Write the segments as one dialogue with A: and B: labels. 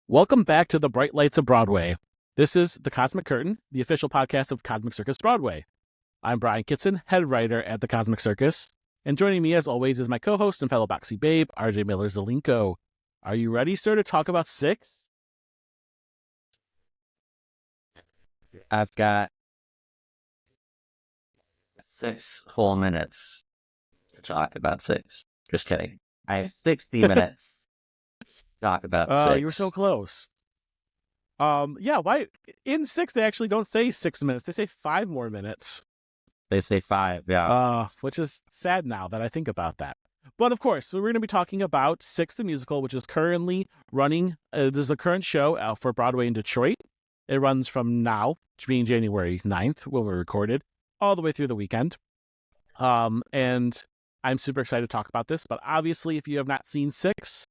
A: Welcome back to the Bright Lights of Broadway. This is The Cosmic Curtain, the official podcast of Cosmic Circus Broadway. I'm Brian Kitson, head writer at the Cosmic Circus, and joining me as always is my co-host and fellow boxy babe, RJ Miller-Zelinko. Are you ready, sir, to talk about Six?
B: I've got 6 whole minutes to talk about Six. Just kidding. I have 60 minutes to talk about Six.
A: You were so close. Why in Six they actually don't say 6 minutes, they say 5 more minutes.
B: They say 5, yeah.
A: Which is sad now that I think about that. But of course, so we're going to be talking about Six the Musical, which is currently running. This is the current show for Broadway in Detroit. It runs from now, being January 9th, when we recorded, all the way through the weekend. And I'm super excited to talk about this. But obviously, if you have not seen Six,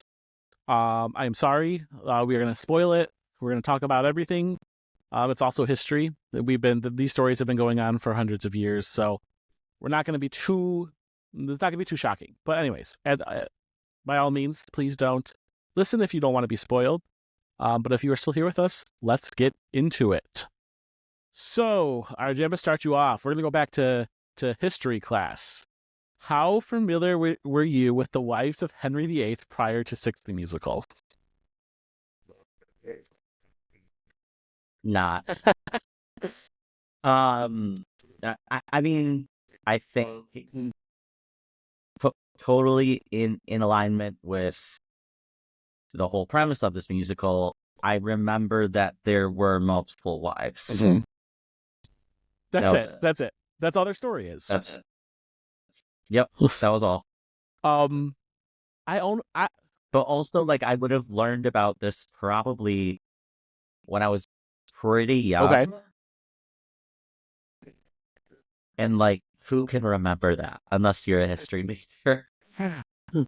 A: I'm sorry. We are going to spoil it. We're going to talk about everything. It's also history. These stories have been going on for hundreds of years, so we're not going to be too. It's not going to be too shocking. But anyways, by all means, please don't listen if you don't want to be spoiled. But if you are still here with us, let's get into it. So, RJ, I'm going to start you off. We're going to go back to history class. How familiar were you with the wives of Henry VIII prior to Six the Musical?
B: Not. I mean, I think totally in alignment with the whole premise of this musical. I remember that there were multiple wives.
A: Mm-hmm. That's it. That's all their story is.
B: That's it. Yep, that was all. But also, like, I would have learned about this probably when I was pretty young.
A: Okay.
B: And, like, who can remember that unless you're a history major?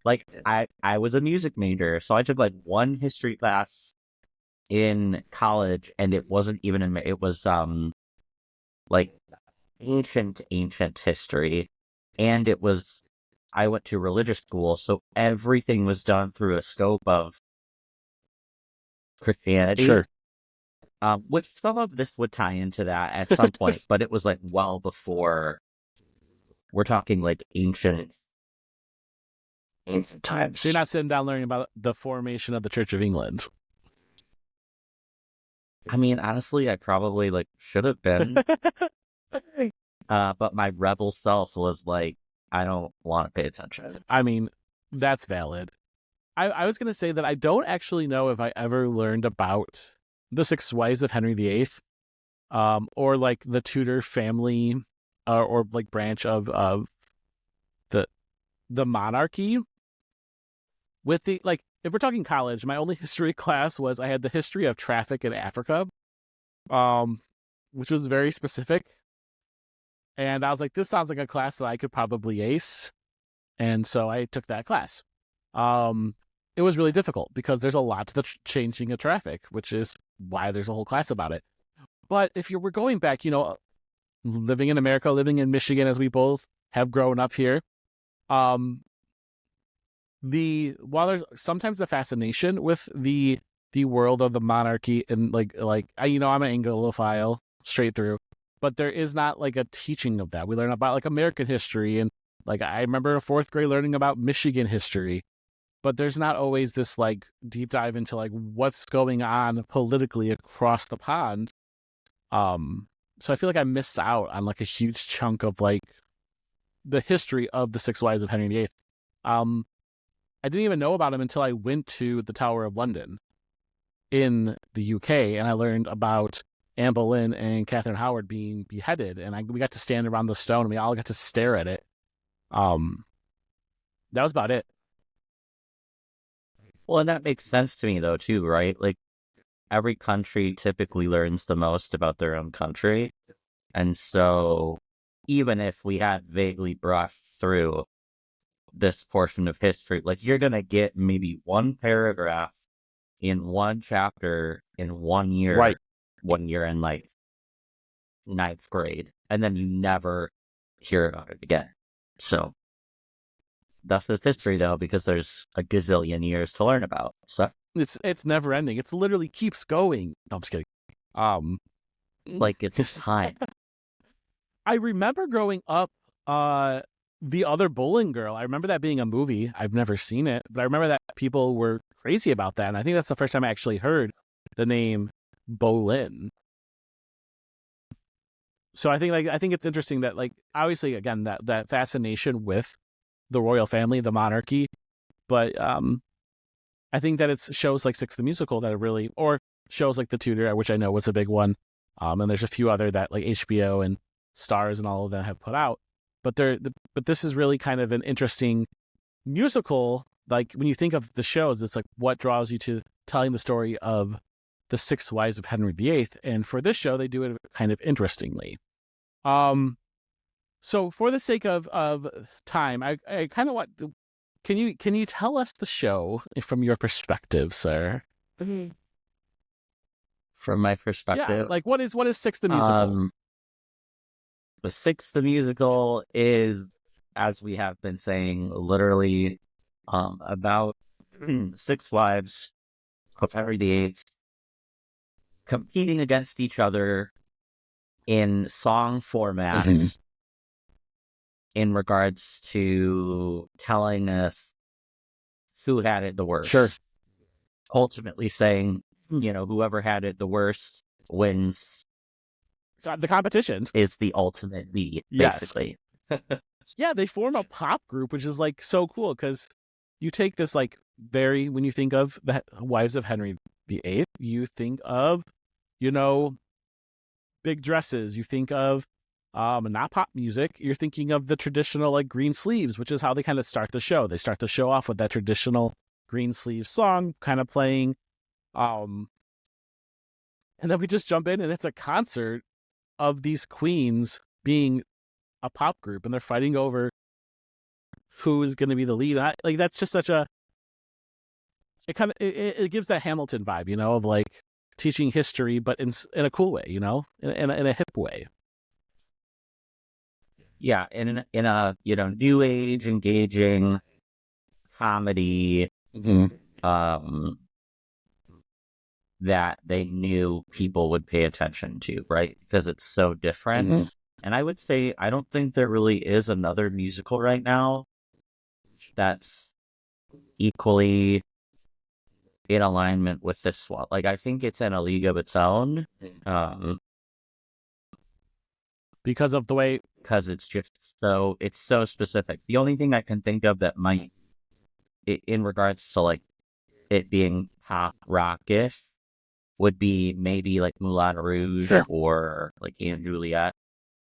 B: Like, I was a music major, so I took, like, one history class in college, and it wasn't even it was, like, ancient history. And I went to religious school, so everything was done through a scope of Christianity.
A: Sure.
B: Which some of this would tie into that at some point, but it was like well before. We're talking like ancient times.
A: So you're not sitting down learning about the formation of the Church of England.
B: I mean, honestly, I probably like should have been. But my rebel self was like, I don't want to pay attention.
A: I mean, that's valid. I was going to say that I don't actually know if I ever learned about the Six Wives of Henry VIII, or like the Tudor family, or like branch of the monarchy. With the, like, if we're talking college, my only history class was I had the history of traffic in Africa, which was very specific. And I was like, this sounds like a class that I could probably ace. And so I took that class. It was really difficult because there's a lot to the changing of traffic, which is why there's a whole class about it. But if we're going back, living in America, living in Michigan, as we both have grown up here, while there's sometimes a fascination with the world of the monarchy, and like I'm an Anglophile straight through, but there is not like a teaching of that. We learn about like American history, and like I remember in 4th grade learning about Michigan history, but there's not always this like deep dive into like what's going on politically across the pond. So I feel like I missed out on like a huge chunk of like the history of the Six Wives of Henry VIII. I didn't even know about him until I went to the Tower of London in the UK, and I learned about Anne Boleyn and Catherine Howard being beheaded, and we got to stand around the stone, and we all got to stare at it. That was about it.
B: Well, and that makes sense to me though too, right? Like every country typically learns the most about their own country, and so even if we had vaguely brushed through this portion of history, like you're gonna get maybe one paragraph in one chapter in 1 year,
A: Right.
B: 1 year in like 9th grade, and then you never hear about it again. So that's this history though, because there's a gazillion years to learn about. So
A: It's never ending. It's literally keeps going. No, I'm just kidding.
B: Like it's time.
A: I remember growing up, the other Bowling Girl. I remember that being a movie. I've never seen it, but I remember that people were crazy about that, and I think that's the first time I actually heard the name Bolin. So I think it's interesting that, like, obviously again that fascination with the royal family, the monarchy, but I think that it's shows like Six the Musical that are really, or shows like The Tudor, which I know was a big one, and there's a few other that like HBO and Stars and all of them have put out, but but this is really kind of an interesting musical. Like when you think of the shows, it's like what draws you to telling the story of the six wives of Henry VIII, and for this show they do it kind of interestingly. So for the sake of time, I kind of want. Can you tell us the show from your perspective, sir?
B: From my
A: Yeah,
B: perspective,
A: like what is Six the Musical?
B: The Six the Musical is, as we have been saying, literally about six wives of Henry VIII competing against each other in song formats in regards to telling us who had it the worst.
A: Sure.
B: Ultimately saying, whoever had it the worst wins.
A: The competition
B: Is the ultimate lead,
A: Yes.
B: basically.
A: Yeah, they form a pop group, which is like so cool because you take this like when you think of the wives of Henry VIII, you think of, big dresses. You think of not pop music. You're thinking of the traditional like green sleeves, which is how they kind of start the show. They start the show off with that traditional green sleeve song kind of playing. And then we just jump in and it's a concert of these queens being a pop group and they're fighting over who is going to be the lead. Like that's just such a, it gives that Hamilton vibe, of like teaching history, but in a cool way, in a hip way.
B: Yeah, in a new age engaging comedy that they knew people would pay attention to, right? Because it's so different. And I would say I don't think there really is another musical right now that's equally in alignment with this one. Like I think it's in a league of its own.
A: Because of the way,
B: because it's so specific. The only thing I can think of that might, in regards to like it being pop rockish, would be maybe like Moulin Rouge or like Anne Juliet.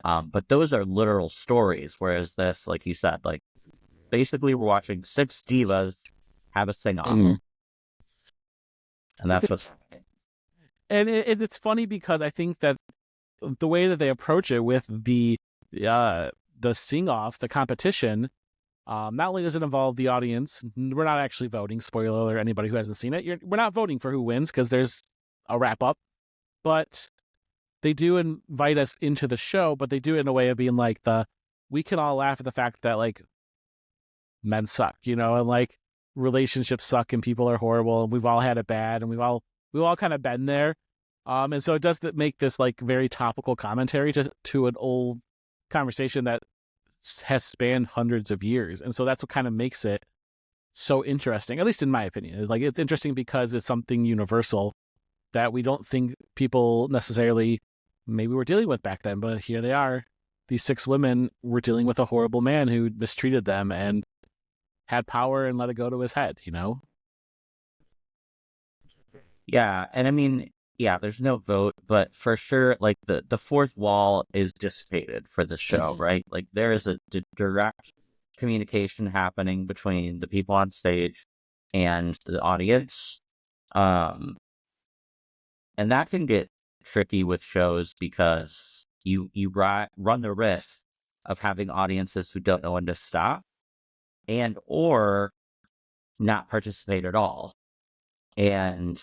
B: But those are literal stories, whereas this, like you said, like basically we're watching six divas have a sing off, and that's what's happening.
A: And it's funny because I think that the way that they approach it with the sing off, the competition, not only does it involve the audience, we're not actually voting. Spoiler alert, anybody who hasn't seen it, we're not voting for who wins because there's a wrap up, but they do invite us into the show, but they do it in a way of being like we can all laugh at the fact that like men suck, and like relationships suck and people are horrible and we've all had it bad and we've all kind of been there. And so it does make this like very topical commentary to an old conversation that has spanned hundreds of years. And so that's what kind of makes it so interesting, at least in my opinion. It's interesting because it's something universal that we don't think people necessarily maybe were dealing with back then, but here they are. These six women were dealing with a horrible man who mistreated them and had power and let it go to his head,
B: Yeah, and I mean, yeah, there's no vote, but for sure, like the fourth wall is dissipated for the show, right? Like there is a direct communication happening between the people on stage and the audience, and that can get tricky with shows because you run the risk of having audiences who don't know when to stop and or not participate at all. And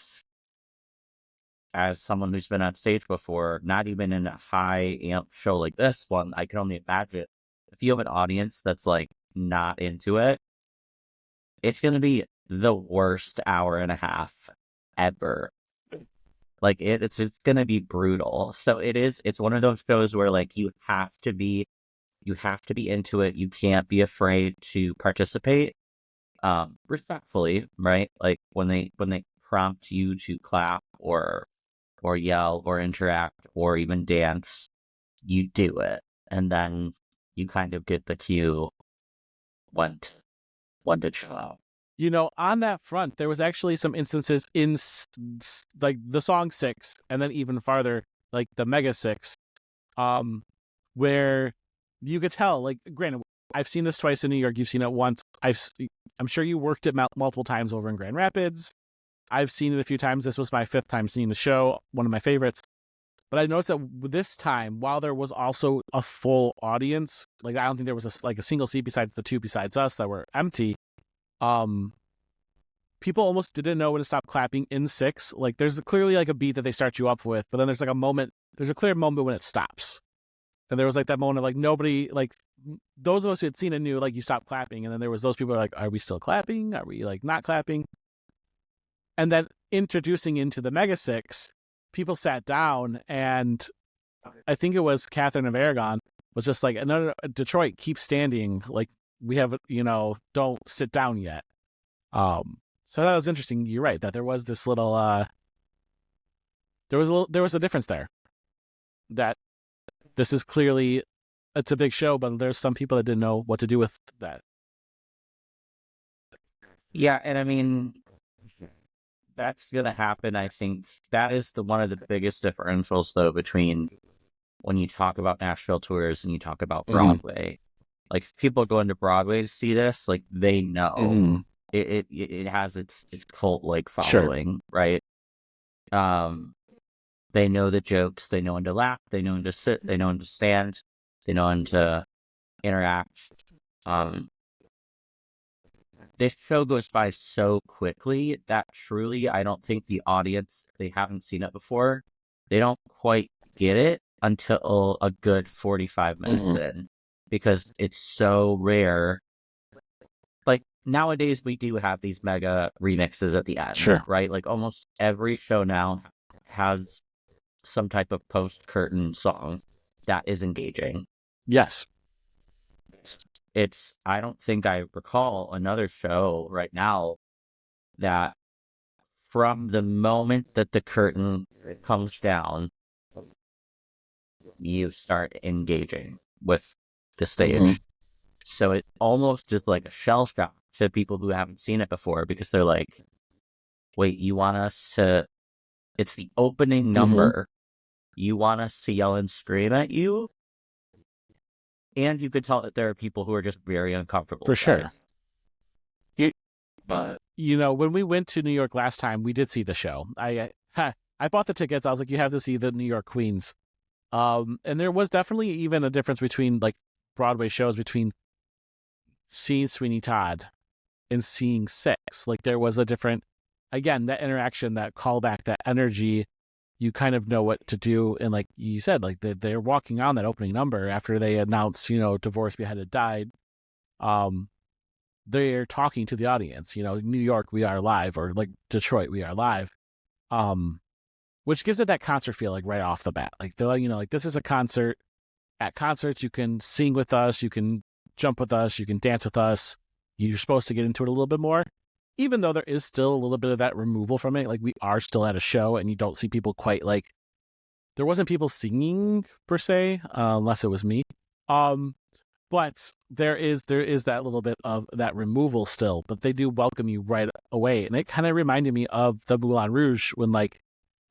B: as someone who's been on stage before, not even in a high amp show like this one, I can only imagine if you have an audience that's like not into it, it's going to be the worst hour and a half ever. Like it's just gonna be brutal. So it's one of those shows where like you have to be into it. You can't be afraid to participate. Respectfully, right? Like when they prompt you to clap or yell or interact or even dance, you do it. And then you kind of get the cue when to chill out.
A: On that front, there was actually some instances in like the song 6, and then even farther, like the Mega 6, where you could tell, like, granted, I've seen this twice in New York. You've seen it once. I'm sure you worked it multiple times over in Grand Rapids. I've seen it a few times. This was my 5th time seeing the show, one of my favorites. But I noticed that this time, while there was also a full audience, like I don't think there was a single seat besides the 2 besides us that were empty. People almost didn't know when to stop clapping in 6. Like there's clearly like a beat that they start you up with, but then there's like there's a clear moment when it stops. And there was like that moment of like nobody, like those of us who had seen it knew like you stopped clapping. And then there was those people who were like, are we still clapping? Are we like not clapping? And then introducing into the Mega 6, people sat down, and I think it was Catherine of Aragon was just like, no, Detroit, keep standing. Like we have, don't sit down yet. So that was interesting. You're right that there was this little, there was a difference there. That this is clearly, it's a big show, but there's some people that didn't know what to do with that.
B: Yeah, and I mean, that's gonna happen. I think that is one of the biggest differentials, though, between when you talk about Nashville tours and you talk about Broadway. Like if people going to Broadway to see this, like they know. It has its cult like following, right? They know the jokes, they know when to laugh, they know when to sit, they know when to stand, they know when to interact. This show goes by so quickly that truly I don't think the audience, they haven't seen it before, they don't quite get it until a good 45 minutes in, because it's so rare. Like nowadays we do have these mega remixes at the end,
A: Sure.
B: right? Like almost every show now has some type of post-curtain song that is engaging.
A: Yes.
B: I don't think I recall another show right now that from the moment that the curtain comes down, you start engaging with the stage. So it almost just like a shell shock to people who haven't seen it before, because they're like, wait, you want us to, it's the opening number. You want us to yell and scream at you? And you could tell that there are people who are just very uncomfortable.
A: For sure. But when we went to New York last time, we did see the show. I bought the tickets. I was like, you have to see the New York Queens. And there was definitely even a difference between like Broadway shows between seeing Sweeney Todd and seeing 6. Like there was a different, again, that interaction, that callback, that energy. You kind of know what to do. And like you said, like they're walking on that opening number after they announce, Divorce Beheaded Died. They're talking to the audience, New York, we are live, or like Detroit, we are live. Which gives it that concert feel, like right off the bat. Like they're like, like this is a concert. At concerts, you can sing with us, you can jump with us, you can dance with us. You're supposed to get into it a little bit more. Even though there is still a little bit of that removal from it, like we are still at a show and you don't see people quite like, there wasn't people singing per se, unless it was me. But there is that little bit of that removal still, but they do welcome you right away. And it kind of reminded me of the Moulin Rouge when, like,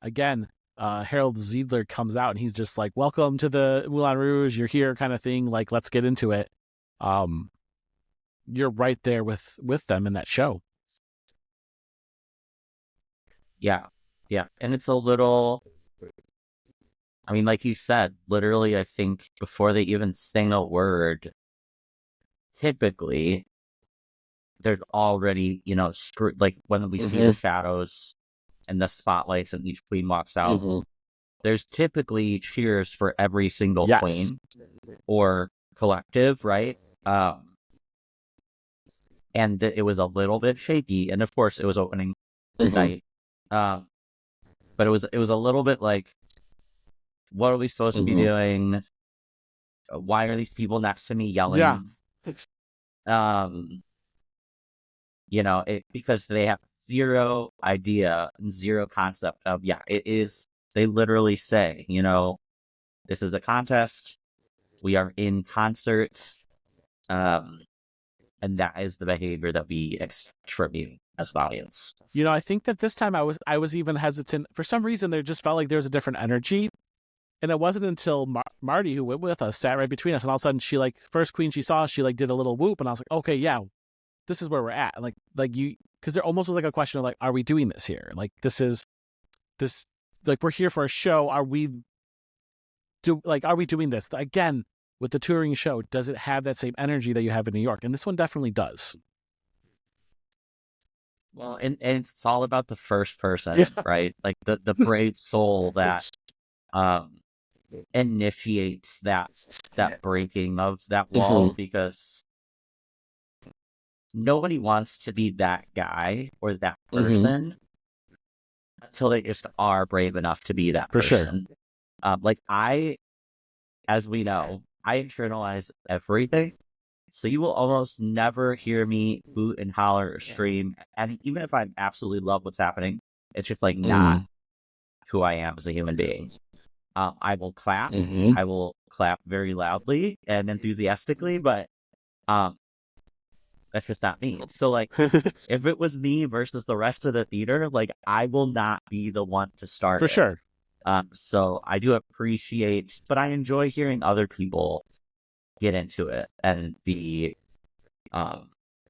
A: again, Harold Ziedler comes out and he's just like, welcome to the Moulin Rouge, you're here kind of thing. Like, let's get into it. You're right there with them in that show.
B: Yeah. And it's a little, I mean, like you said, literally, I think before they even sing a word, typically, there's already, like when we see the shadows and the spotlights and each queen walks out, there's typically cheers for every single queen or collective, right? And it was a little bit shaky. And of course, it was opening night. Um, but it was a little bit like, what are we supposed to be doing? Why are these people next to me
A: Yeah.
B: yelling? Um, because they have zero idea and zero concept of, it is, they literally say, this is a contest. We are in concerts. And that is the behavior that we attribute as an audience.
A: I think that this time I was even hesitant. For some reason, there just felt like there was a different energy. And it wasn't until Marty, who went with us, sat right between us. And all of a sudden, she, like, first queen she saw, she, like, did a little whoop. And I was like, okay, yeah, this is where we're at. Like you, because there almost was like a question of, like, are we doing this here? Like, like, we're here for a show. Are we doing this? Again, with the touring show, does it have that same energy that you have in New York? And this one definitely does.
B: Well, and it's all about the first person, right? Like the brave soul that initiates that breaking of that wall, because nobody wants to be that guy or that person until they just are brave enough to be that person. Sure. As we know, I internalize everything. So you will almost never hear me boot and holler or scream. And even if I absolutely love what's happening, it's just like not who I am as a human being. I will clap. I will clap very loudly and enthusiastically, but that's just not me. So, like, if it was me versus the rest of the theater, like, I will not be the one to start
A: For sure.
B: So I do appreciate, but I enjoy hearing other people get into it and be,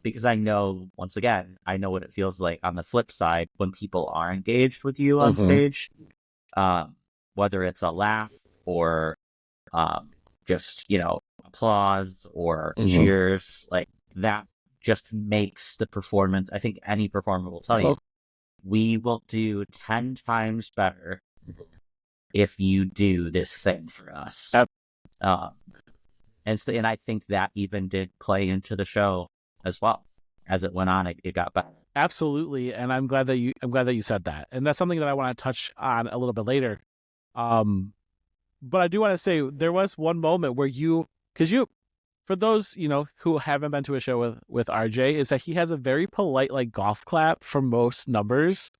B: because I know, once again, I know what it feels like on the flip side when people are engaged with you on stage, whether it's a laugh or just, applause or cheers, like that just makes the performance. I think any performer will tell you, we will do 10 times better if you do this thing for us. And I think that even did play into the show as well. As it went on, it got better.
A: Absolutely, and I'm glad that you said that, and that's something that I want to touch on a little bit later. But I do want to say there was one moment where for those who haven't been to a show with RJ, is that he has a very polite, like, golf clap for most numbers.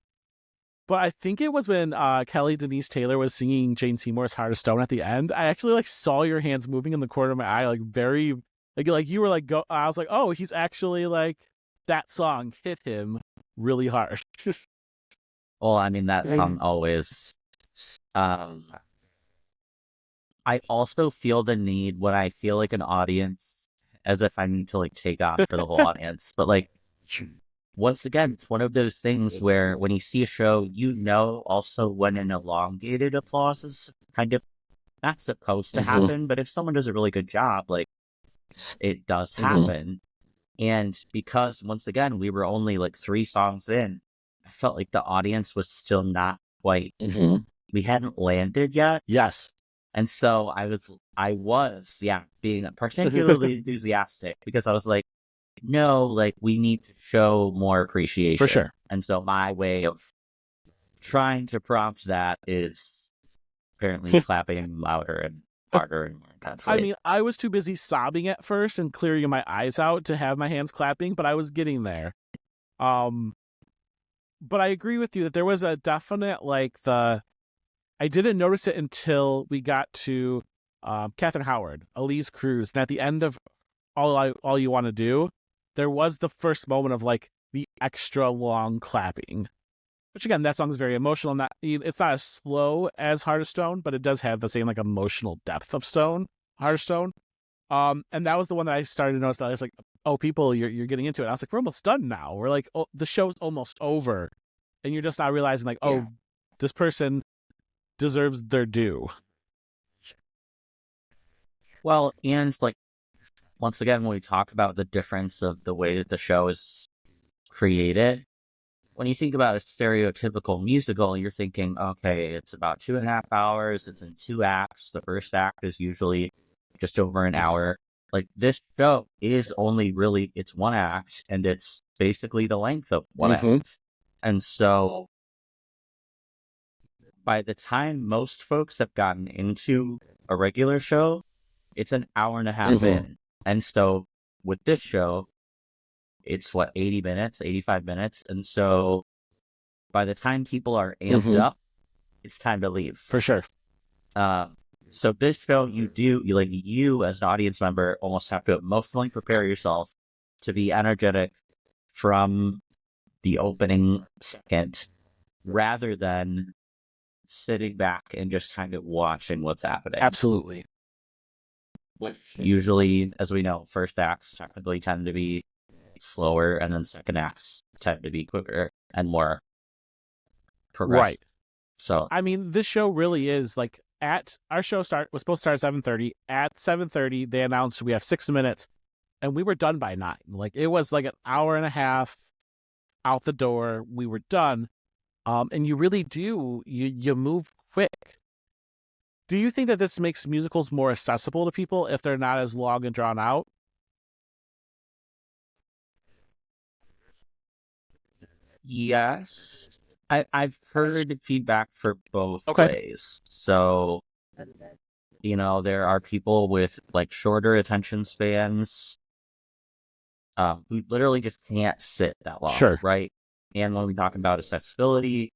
A: But I think it was when Kelly Denise Taylor was singing Jane Seymour's Heart of Stone at the end. I actually, like, saw your hands moving in the corner of my eye, like, very, like you were like, go. I was like, oh, he's actually, like, that song hit him really hard.
B: Well, I mean, that song always. I also feel the need when I feel like an audience, as if I need to, like, take off for the whole audience, but, like, once again, it's one of those things where when you see a show, also when an elongated applause is kind of not supposed to happen, but if someone does a really good job, like, it does happen. And because, once again, we were only like 3 songs in, I felt like the audience was still not quite, we hadn't landed yet.
A: Yes.
B: And so I was, being particularly enthusiastic because I was like, no, like, we need to show more appreciation.
A: For sure.
B: And so my way of trying to prompt that is apparently clapping louder and harder and more intensely.
A: I mean, I was too busy sobbing at first and clearing my eyes out to have my hands clapping, but I was getting there. But I agree with you that there was a definite, like, I didn't notice it until we got to Catherine Howard, Elise Cruz, and at the end of All You Want to Do, there was the first moment of, like, the extra long clapping, which, again, that song is very emotional. It's not as slow as Heart of Stone, but it does have the same, like, emotional depth of Heart of Stone. And that was the one that I started to notice that I was like, oh, people, you're getting into it. I was like, we're almost done now. We're like, oh, the show's almost over, and you're just not realizing, like, oh, this person deserves their due.
B: Well, and, like, once again, when we talk about the difference of the way that the show is created, when you think about a stereotypical musical, you're thinking, okay, it's about 2.5 hours. It's in 2 acts. The first act is usually just over an hour. Like, this show is only really, it's 1 act, and it's basically the length of 1 act. And so by the time most folks have gotten into a regular show, it's an hour and a half in. And so with this show, it's 80 minutes, 85 minutes. And so by the time people are amped up, it's time to leave.
A: For sure.
B: So this show, you as an audience member almost have to emotionally prepare yourself to be energetic from the opening second, rather than sitting back and just kind of watching what's happening.
A: Absolutely.
B: Which usually, as we know, first acts technically tend to be slower, and then second acts tend to be quicker and more progressive.
A: Right.
B: So,
A: I mean, this show really is like, our show was supposed to start at 7:30. At 7:30, they announced we have 6 minutes, and we were done by 9. Like, it was like an hour and a half out the door. We were done. And you really do, you move quick. Do you think that this makes musicals more accessible to people if they're not as long and drawn out?
B: yes, I've heard feedback for both
A: Okay.
B: ways. So, there are people with like shorter attention spans who literally just can't sit that long.
A: Sure.
B: Right. And when we talk about accessibility,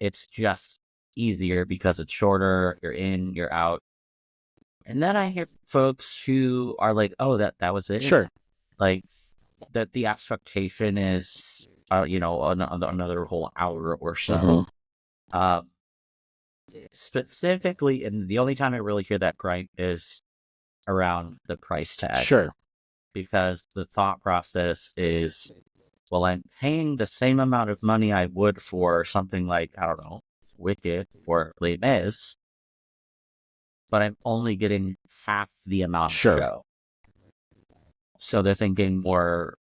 B: it's just easier because it's shorter. You're in, you're out. And then I hear folks who are like, "Oh, that was it."
A: Sure.
B: Like that the expectation is, another whole hour or so. Specifically, and the only time I really hear that gripe is around the price tag.
A: Sure.
B: Because the thought process is, well, I'm paying the same amount of money I would for something like, I don't know, Wicked or Les Mis, but I'm only getting half the amount of show. So they're thinking more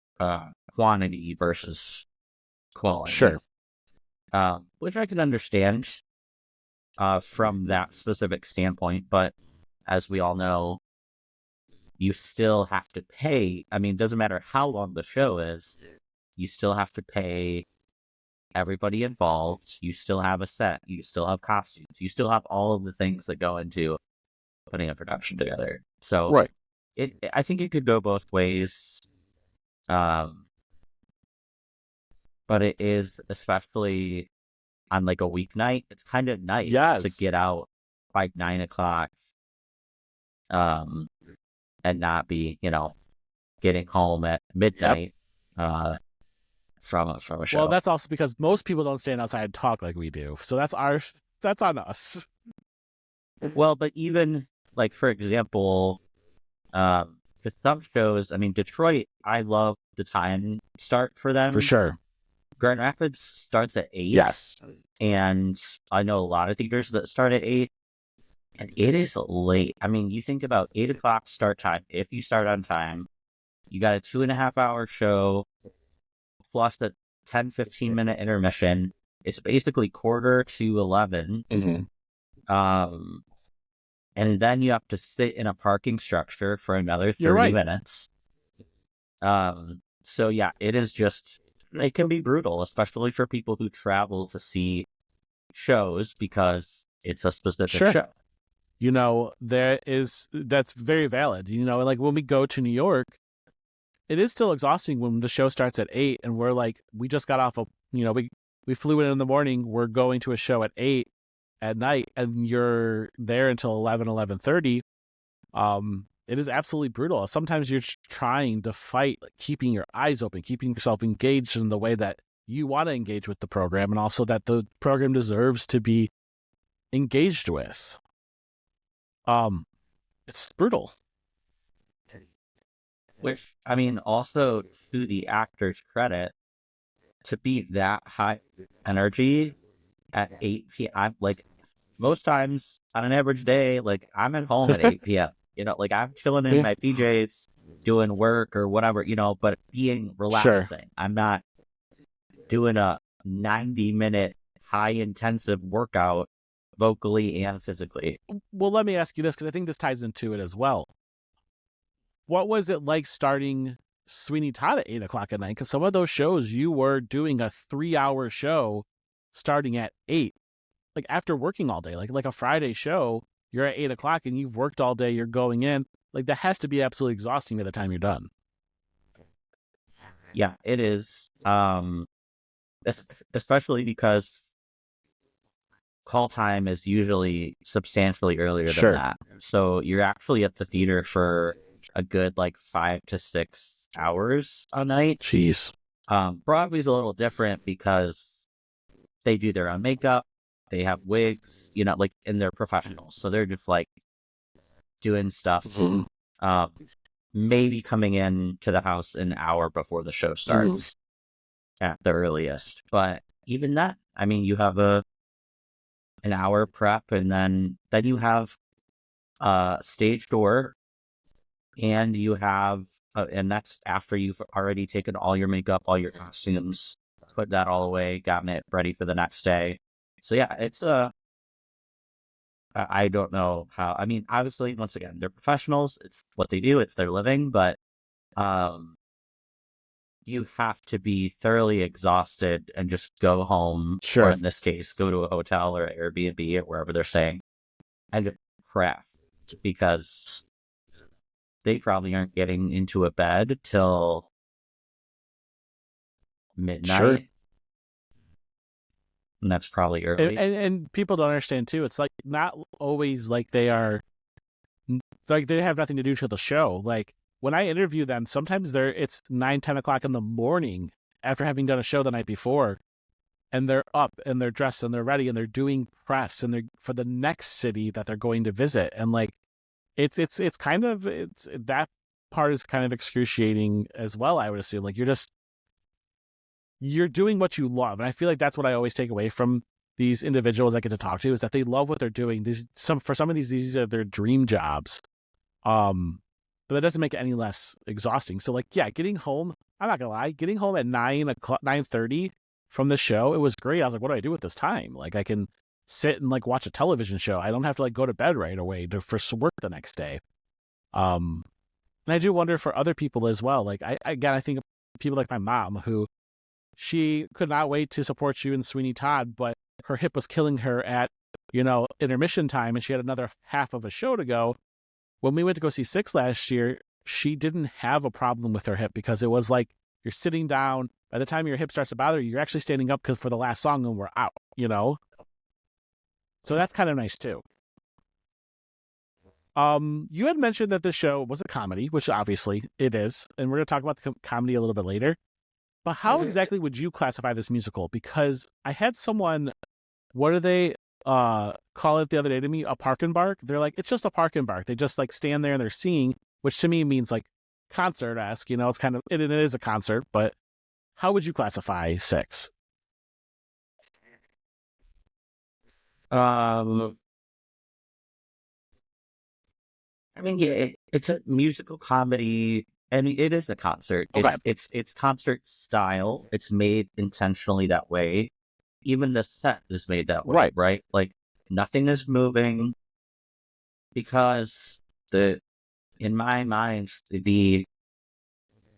B: quantity versus quality.
A: Sure.
B: Which I can understand from that specific standpoint, but as we all know, you still have to pay. I mean, it doesn't matter how long the show is, you still have to pay everybody involved. You still have a set, you still have costumes, you still have all of the things that go into putting a production together. So
A: right.
B: I think it could go both ways. But it is, especially on like a weeknight, it's kind of nice to get out by 9 o'clock. And not be, getting home at midnight from a show.
A: Well, that's also because most people don't stand outside and talk like we do. So that's on us.
B: Well, but even like, for example, some shows, I mean, Detroit, I love the time start for them.
A: For sure.
B: Grand Rapids starts at 8.
A: Yes.
B: And I know a lot of theaters that start at 8. And it is late. I mean, you think about 8 o'clock start time. If you start on time, you got a 2.5 hour show plus a 10-15 minute intermission. It's basically 10:45. And then you have to sit in a parking structure for another 30 minutes. So yeah, it can be brutal, especially for people who travel to see shows because it's a specific show.
A: That's very valid. Like when we go to New York, it is still exhausting when the show starts at 8 and we're like, we just got off we flew in the morning, we're going to a show at 8 at night and you're there until 11:30. It is absolutely brutal. Sometimes you're trying to fight, like, keeping your eyes open, keeping yourself engaged in the way that you want to engage with the program and also that the program deserves to be engaged with. It's brutal.
B: Which, I mean, also to the actor's credit, to be that high energy at 8 p.m. Like, most times on an average day, like, I'm at home at 8 p.m. Like, I'm chilling in my PJs, doing work or whatever, but being relaxing.
A: Sure.
B: I'm not doing a 90-minute high-intensive workout vocally and physically.
A: Well, let me ask you this, because I think this ties into it as well. What was it like starting Sweeney Todd at 8 o'clock at night? Because some of those shows, you were doing a 3-hour show starting at 8, like after working all day, like a Friday show, you're at 8 o'clock and you've worked all day, you're going in, like that has to be absolutely exhausting by the time you're done.
B: Yeah, it is. Especially because call time is usually substantially earlier than
A: Sure.
B: that. So you're actually at the theater for a good like 5 to 6 hours a night.
A: Jeez.
B: Broadway's a little different because they do their own makeup, they have wigs, like, and they're professionals. So they're just like doing stuff. Maybe coming in to the house an hour before the show starts at the earliest. But even that, I mean, you have an hour prep, and then you have stage door, and you have and that's after you've already taken all your makeup, all your costumes, put that all away, gotten it ready for the next day. So yeah, it's I don't know how. I mean, obviously, once again, they're professionals. It's what they do. It's their living. But you have to be thoroughly exhausted and just go home.
A: Sure.
B: Or in this case, go to a hotel or Airbnb or wherever they're staying and just craft, because they probably aren't getting into a bed till midnight.
A: Sure.
B: And that's probably early.
A: And people don't understand too. It's like not always like they are, like they have nothing to do to the show. Like when I interview them, sometimes it's 9-10 o'clock in the morning after having done a show the night before, and they're up and they're dressed and they're ready and they're doing press and they're for the next city that they're going to visit. And like it's kind of that part is kind of excruciating as well, I would assume. Like you're doing what you love. And I feel like that's what I always take away from these individuals I get to talk to, is that they love what they're doing. For some of these are their dream jobs. But that doesn't make it any less exhausting. So like, yeah, getting home, I'm not gonna lie, getting home at 9:30 from the show, it was great. I was like, what do I do with this time? Like I can sit and like watch a television show. I don't have to like go to bed right away for work the next day. And I do wonder for other people as well. Like I think of people like my mom, who she could not wait to support you in Sweeney Todd, but her hip was killing her at, intermission time, and she had another half of a show to go. When we went to go see Six last year, she didn't have a problem with her hip, because it was like you're sitting down. By the time your hip starts to bother you, you're actually standing up for the last song and we're out, So that's kind of nice too. You had mentioned that the show was a comedy, which obviously it is, and we're going to talk about the comedy a little bit later. But how exactly would you classify this musical? Because I had someone, what do they call it the other day to me? A park and bark? They're like, it's just a park and bark. They just like stand there and they're singing, which to me means like concert-esque, it's kind of, it is a concert, but how would you classify Six?
B: I mean, yeah, it's a musical comedy. I mean, it is a concert.
A: Okay.
B: It's concert style. It's made intentionally that way. Even the set is made that way, right? Like nothing is moving, because in my mind, the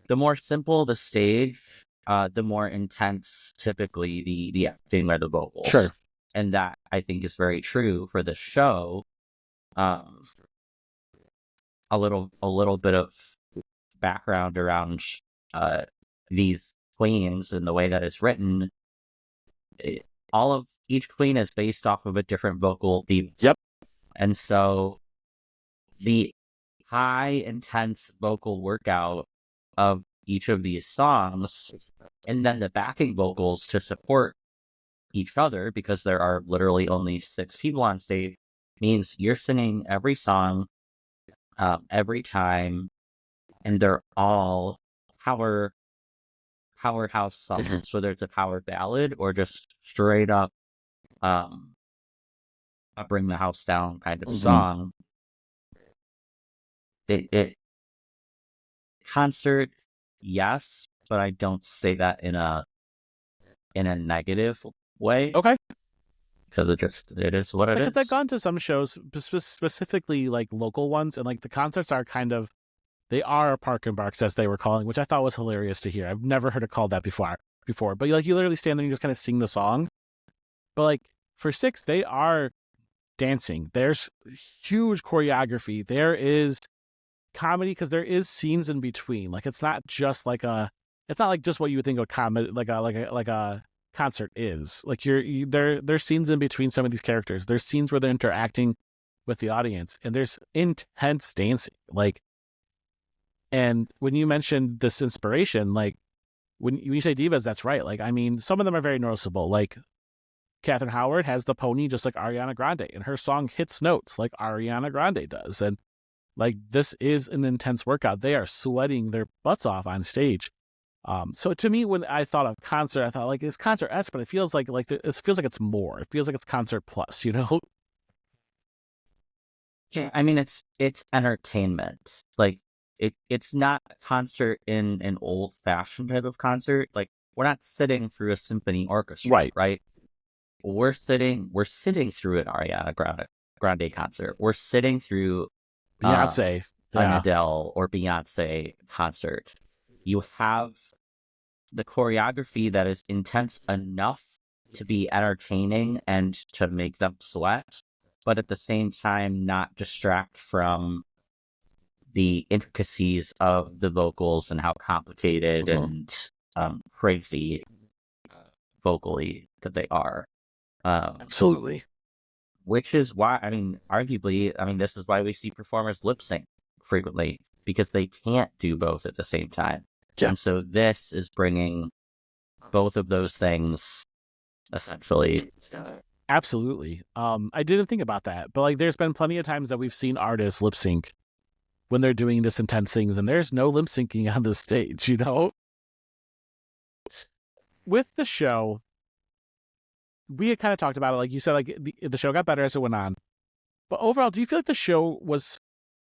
B: more simple the stage, the more intense typically the acting or the vocals.
A: Sure.
B: And that I think is very true for the show. A little bit of background around these queens and the way that it's written. Each queen is based off of a different vocal theme.
A: Yep.
B: And so the high intense vocal workout of each of these songs, and then the backing vocals to support each other, because there are literally only 6 people on stage, means you're singing every song every time, and they're all powerhouse songs, whether it's a power ballad or just straight up a bring the house down kind of song. It concert, yes, but I don't say that in a negative way.
A: Okay.
B: Because it is what it is.
A: I've gone to some shows, specifically like local ones, and like the concerts are they are park and barks, as they were calling, which I thought was hilarious to hear. I've never heard it called that before. But like you literally stand there and you just kind of sing the song. But like for Six, they are dancing. There's huge choreography. There is comedy because there is scenes in between. Like it's not just like it's not like just what you would think of comedy, like a concert is. Like there's scenes in between some of these characters. There's scenes where they're interacting with the audience, and there's intense dancing. Like, and when you mentioned this inspiration, like when you say divas, that's right. Like, I mean, some of them are very noticeable. Like Catherine Howard has the pony just like Ariana Grande, and her song hits notes like Ariana Grande does. And like this is an intense workout. They are sweating their butts off on stage. So to me, when I thought of concert, I thought like it's concert-esque, but it feels like it feels like it's more. It feels like it's concert plus, you know?
B: Yeah, I mean it's entertainment. Like it's not a concert in an old fashioned type of concert. Like we're not sitting through a symphony orchestra, right? We're sitting through an Ariana Grande concert. We're sitting through
A: Beyonce,
B: an Adele or Beyonce concert. You have the choreography that is intense enough to be entertaining and to make them sweat, but at the same time not distract from the intricacies of the vocals and how complicated and crazy vocally that they are.
A: Absolutely.
B: Which is why, I mean, arguably, this is why we see performers lip sync frequently, because they can't do both at the same time.
A: Yeah.
B: And so this is bringing both of those things essentially together.
A: Absolutely. I didn't think about that, but like there's been plenty of times that we've seen artists lip sync when they're doing this intense things, and there's no lip syncing on the stage, you know? With the show, we had kind of talked about it, like you said, like the show got better as it went on. But overall, do you feel like the show was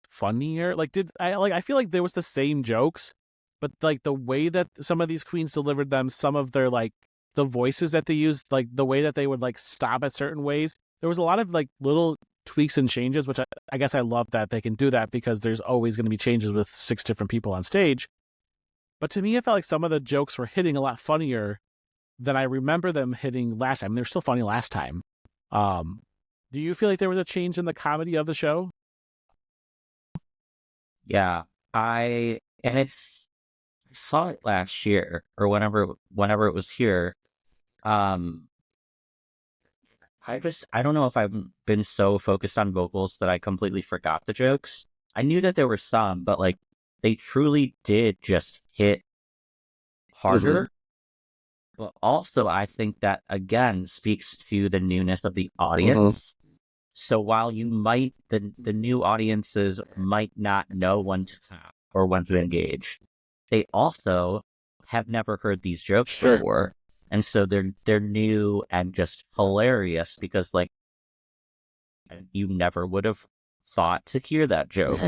A: funnier? Like I feel like there was the same jokes, but like the way that some of these queens delivered them, some of their like the voices that they used, like the way that they would like stop at certain ways, there was a lot of like little tweaks and changes, which I guess I love that they can do that because there's always going to be changes with 6 different people on stage. But to me, I felt like some of the jokes were hitting a lot funnier than I remember them hitting last time. They were still funny last time. Do you feel like there was a change in the comedy of the show?
B: Yeah, I saw it last year or whenever it was here. I don't know if I've been so focused on vocals that I completely forgot the jokes. I knew that there were some, but like they truly did just hit harder. But also, I think that again speaks to the newness of the audience. So while you might the new audiences might not know when to stop or when to engage, they also have never heard these jokes before. And so they're new and just hilarious because like you never would have thought to hear that joke.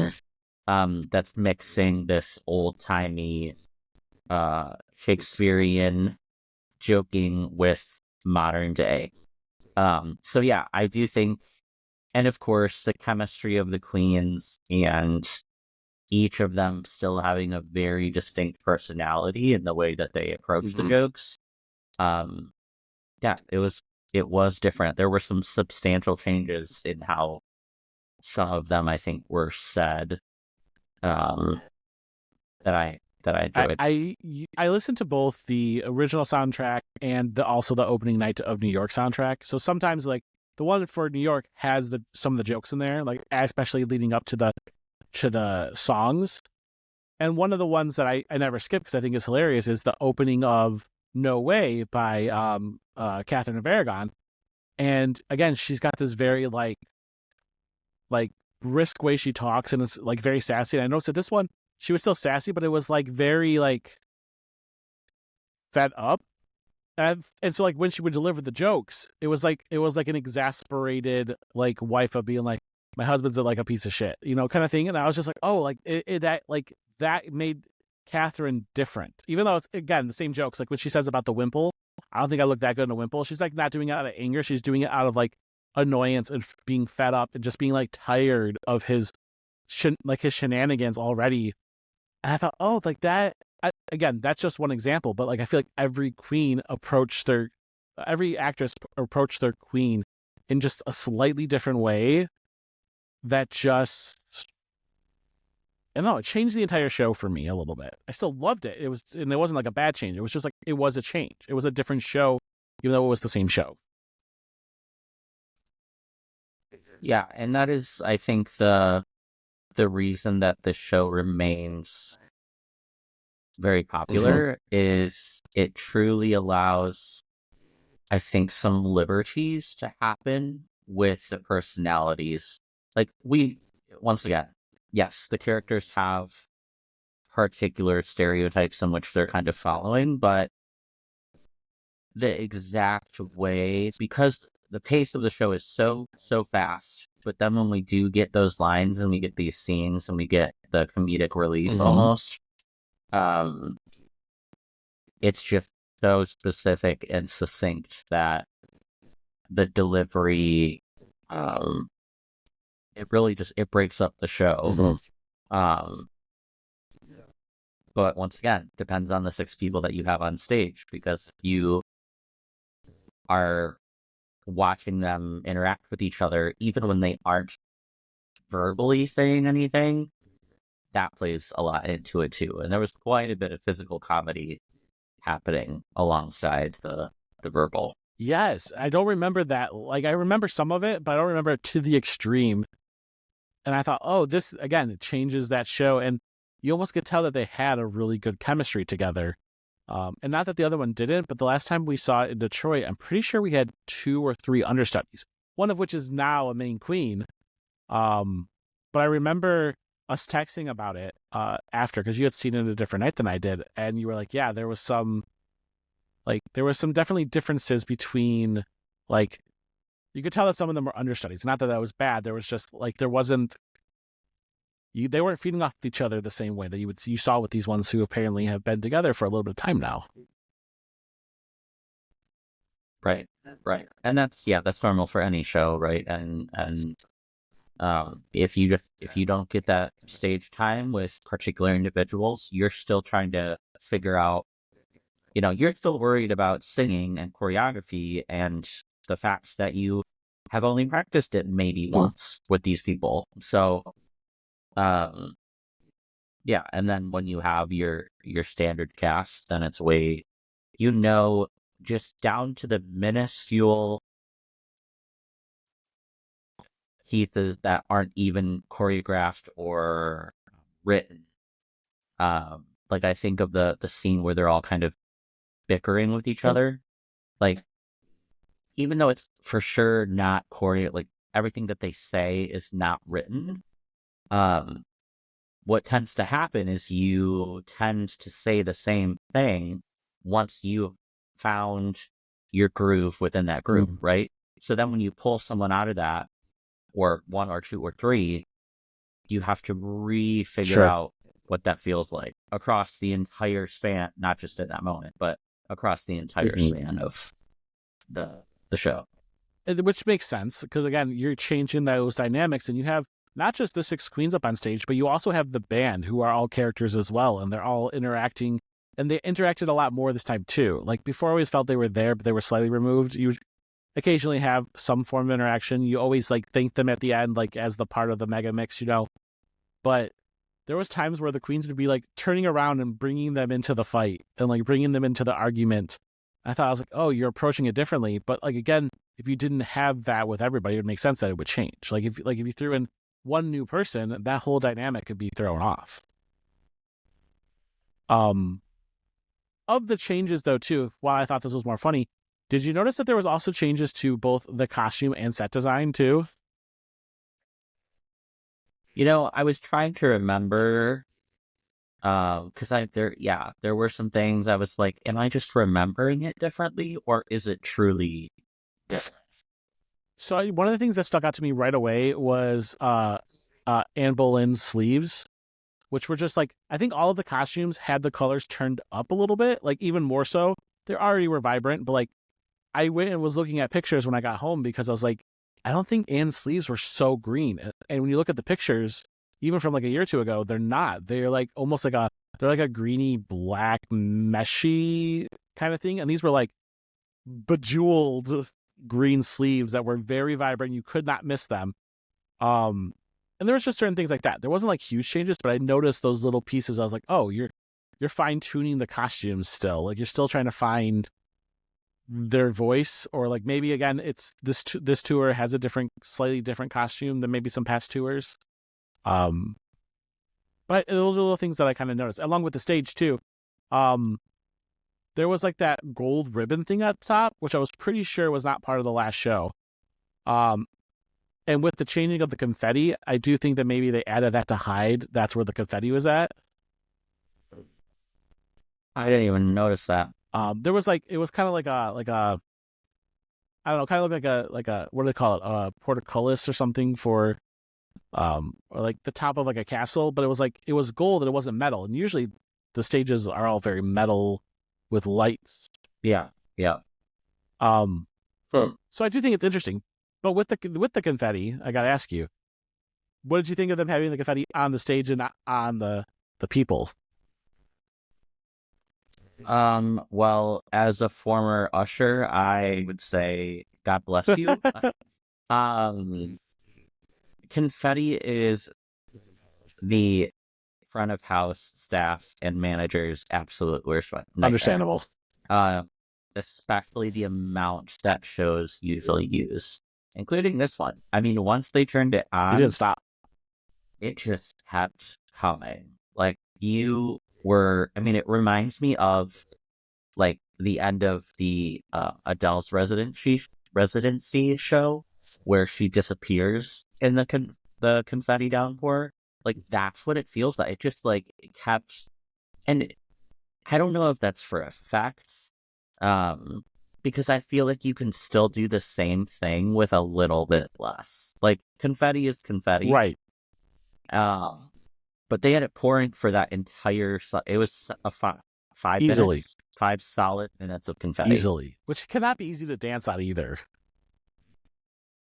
B: That's mixing this old timey Shakespearean joking with modern day. So yeah, I do think, and of course the chemistry of the queens and each of them still having a very distinct personality in the way that they approach the jokes. Yeah, it was different. There were some substantial changes in how some of them I think were said that I enjoyed.
A: I listened to both the original soundtrack and also the opening night of New York soundtrack. So sometimes like the one for New York has some of the jokes in there, like especially leading up to the songs. And one of the ones that I never skip because I think is hilarious is the opening of No Way by Catherine of Aragon. And again, she's got this very like brisk way she talks, and it's like very sassy. And I noticed that this one, she was still sassy, but it was like very like fed up. And so like when she would deliver the jokes, it was like an exasperated like wife of being like, my husband's like a piece of shit, you know, kind of thing. And I was just like, oh, like that made Catherine different, even though it's again the same jokes. Like when she says about the wimple, I don't think I look that good in a wimple. She's like not doing it out of anger. She's doing it out of like annoyance and being fed up and just being like tired of his shenanigans already. And I thought, oh, like that. Again, that's just one example, but like I feel like every queen approached every actress approached their queen in just a slightly different way that just, I don't know, it changed the entire show for me a little bit. I still loved it. And it wasn't like a bad change. It was just like, it was a change. It was a different show, even though it was the same show.
B: Yeah, and that is, I think, the reason that the show remains very popular is it truly allows, I think, some liberties to happen with the personalities. Like, once again, yes, the characters have particular stereotypes in which they're kind of following, but the exact way, because the pace of the show is so fast, but then when we do get those lines and we get these scenes and we get the comedic relief almost, it's just so specific and succinct that the delivery, it really just, it breaks up the show. But once again, depends on the 6 people that you have on stage, because if you are watching them interact with each other, even when they aren't verbally saying anything, that plays a lot into it too. And there was quite a bit of physical comedy happening alongside the verbal.
A: Yes, I don't remember that. Like, I remember some of it, but I don't remember it to the extreme. And I thought, oh, this, again, it changes that show. And you almost could tell that they had a really good chemistry together. And not that the other one didn't, but the last time we saw it in Detroit, I'm pretty sure we had 2 or 3 understudies, one of which is now a main queen. But I remember us texting about it after, because you had seen it a different night than I did. And you were like, yeah, there was some definitely differences between, like, you could tell that some of them were understudies. Not that was bad. There was just, like, they weren't feeding off each other the same way that you saw with these ones who apparently have been together for a little bit of time now.
B: Right. And that's normal for any show, right? And if you don't get that stage time with particular individuals, you're still trying to figure out, you're still worried about singing and choreography and the fact that you have only practiced it maybe once with these people. So, yeah. And then when you have your standard cast, then it's way, just down to the minuscule pieces that aren't even choreographed or written. Like, I think of the scene where they're all kind of bickering with each other. Like, even though it's for sure not choreo, like, everything that they say is not written, what tends to happen is you tend to say the same thing once you've found your groove within that group, right? So then when you pull someone out of that, or 1 or 2 or 3, you have to re-figure out what that feels like across the entire span, not just at that moment, but across the entire span of the show.
A: Which makes sense, because, again, you're changing those dynamics, and you have not just the 6 queens up on stage, but you also have the band, who are all characters as well, and they're all interacting, and they interacted a lot more this time too. Like, before, I always felt they were there, but they were slightly removed. You occasionally have some form of interaction. You always, like, thank them at the end, like, as the part of the mega mix, but there was times where the queens would be, like, turning around and bringing them into the fight and, like, bringing them into the argument. I was like, oh, you're approaching it differently. But, like, again, if you didn't have that with everybody, it would make sense that it would change. Like, if you threw in one new person, that whole dynamic could be thrown off. Of the changes, though, too, while I thought this was more funny, did you notice that there was also changes to both the costume and set design too?
B: I was trying to remember, because there were some things I was like, am I just remembering it differently, or is it truly different?
A: So one of the things that stuck out to me right away was Anne Boleyn's sleeves, which were just, like, I think all of the costumes had the colors turned up a little bit, like, even more so. They already were vibrant, but, like, I went and was looking at pictures when I got home, because I was like, I don't think Anne's sleeves were so green. And when you look at the pictures, even from, like, a year or 2 ago, they're not. They're, like, almost like they're like a greeny black meshy kind of thing. And these were, like, bejeweled green sleeves that were very vibrant. You could not miss them. And there was just certain things like that. There wasn't like huge changes, but I noticed those little pieces. I was like, oh, you're fine tuning the costumes still. Like you're still trying to find their voice, or like maybe again, it's this tour has a slightly different costume than maybe some past tours. But those are the things that I kind of noticed, along with the stage too. There was like that gold ribbon thing up top, which I was pretty sure was not part of the last show. And with the changing of the confetti, I do think that maybe they added that to hide that's where the confetti was at.
B: I didn't even notice that.
A: There was like, it was kind of like a I don't know, kind of like a what do they call it? Portcullis or something for or like the top of like a castle, but it was gold and it wasn't metal. And usually the stages are all very metal with lights.
B: Yeah.
A: So I do think it's interesting. But with the confetti, I gotta ask you, what did you think of them having the confetti on the stage and not on the people?
B: Well, as a former usher, I would say God bless you. Confetti is the front of house staff and managers' absolute worst nightmare.
A: Understandable.
B: Especially the amount that shows usually use, including this one. I mean, once they turned it on,
A: it didn't stop.
B: It just kept coming. Like you were, I mean, it reminds me of like the end of the Adele's residency show where she disappears in the confetti downpour. Like that's what it feels like. It just like it kept, and I don't know if that's for effect, because I feel like you can still do the same thing with a little bit less. Like confetti is confetti,
A: right?
B: But they had it pouring for that entire. It was a 5
A: easily
B: minutes, 5 solid minutes of confetti,
A: easily, which cannot be easy to dance on either.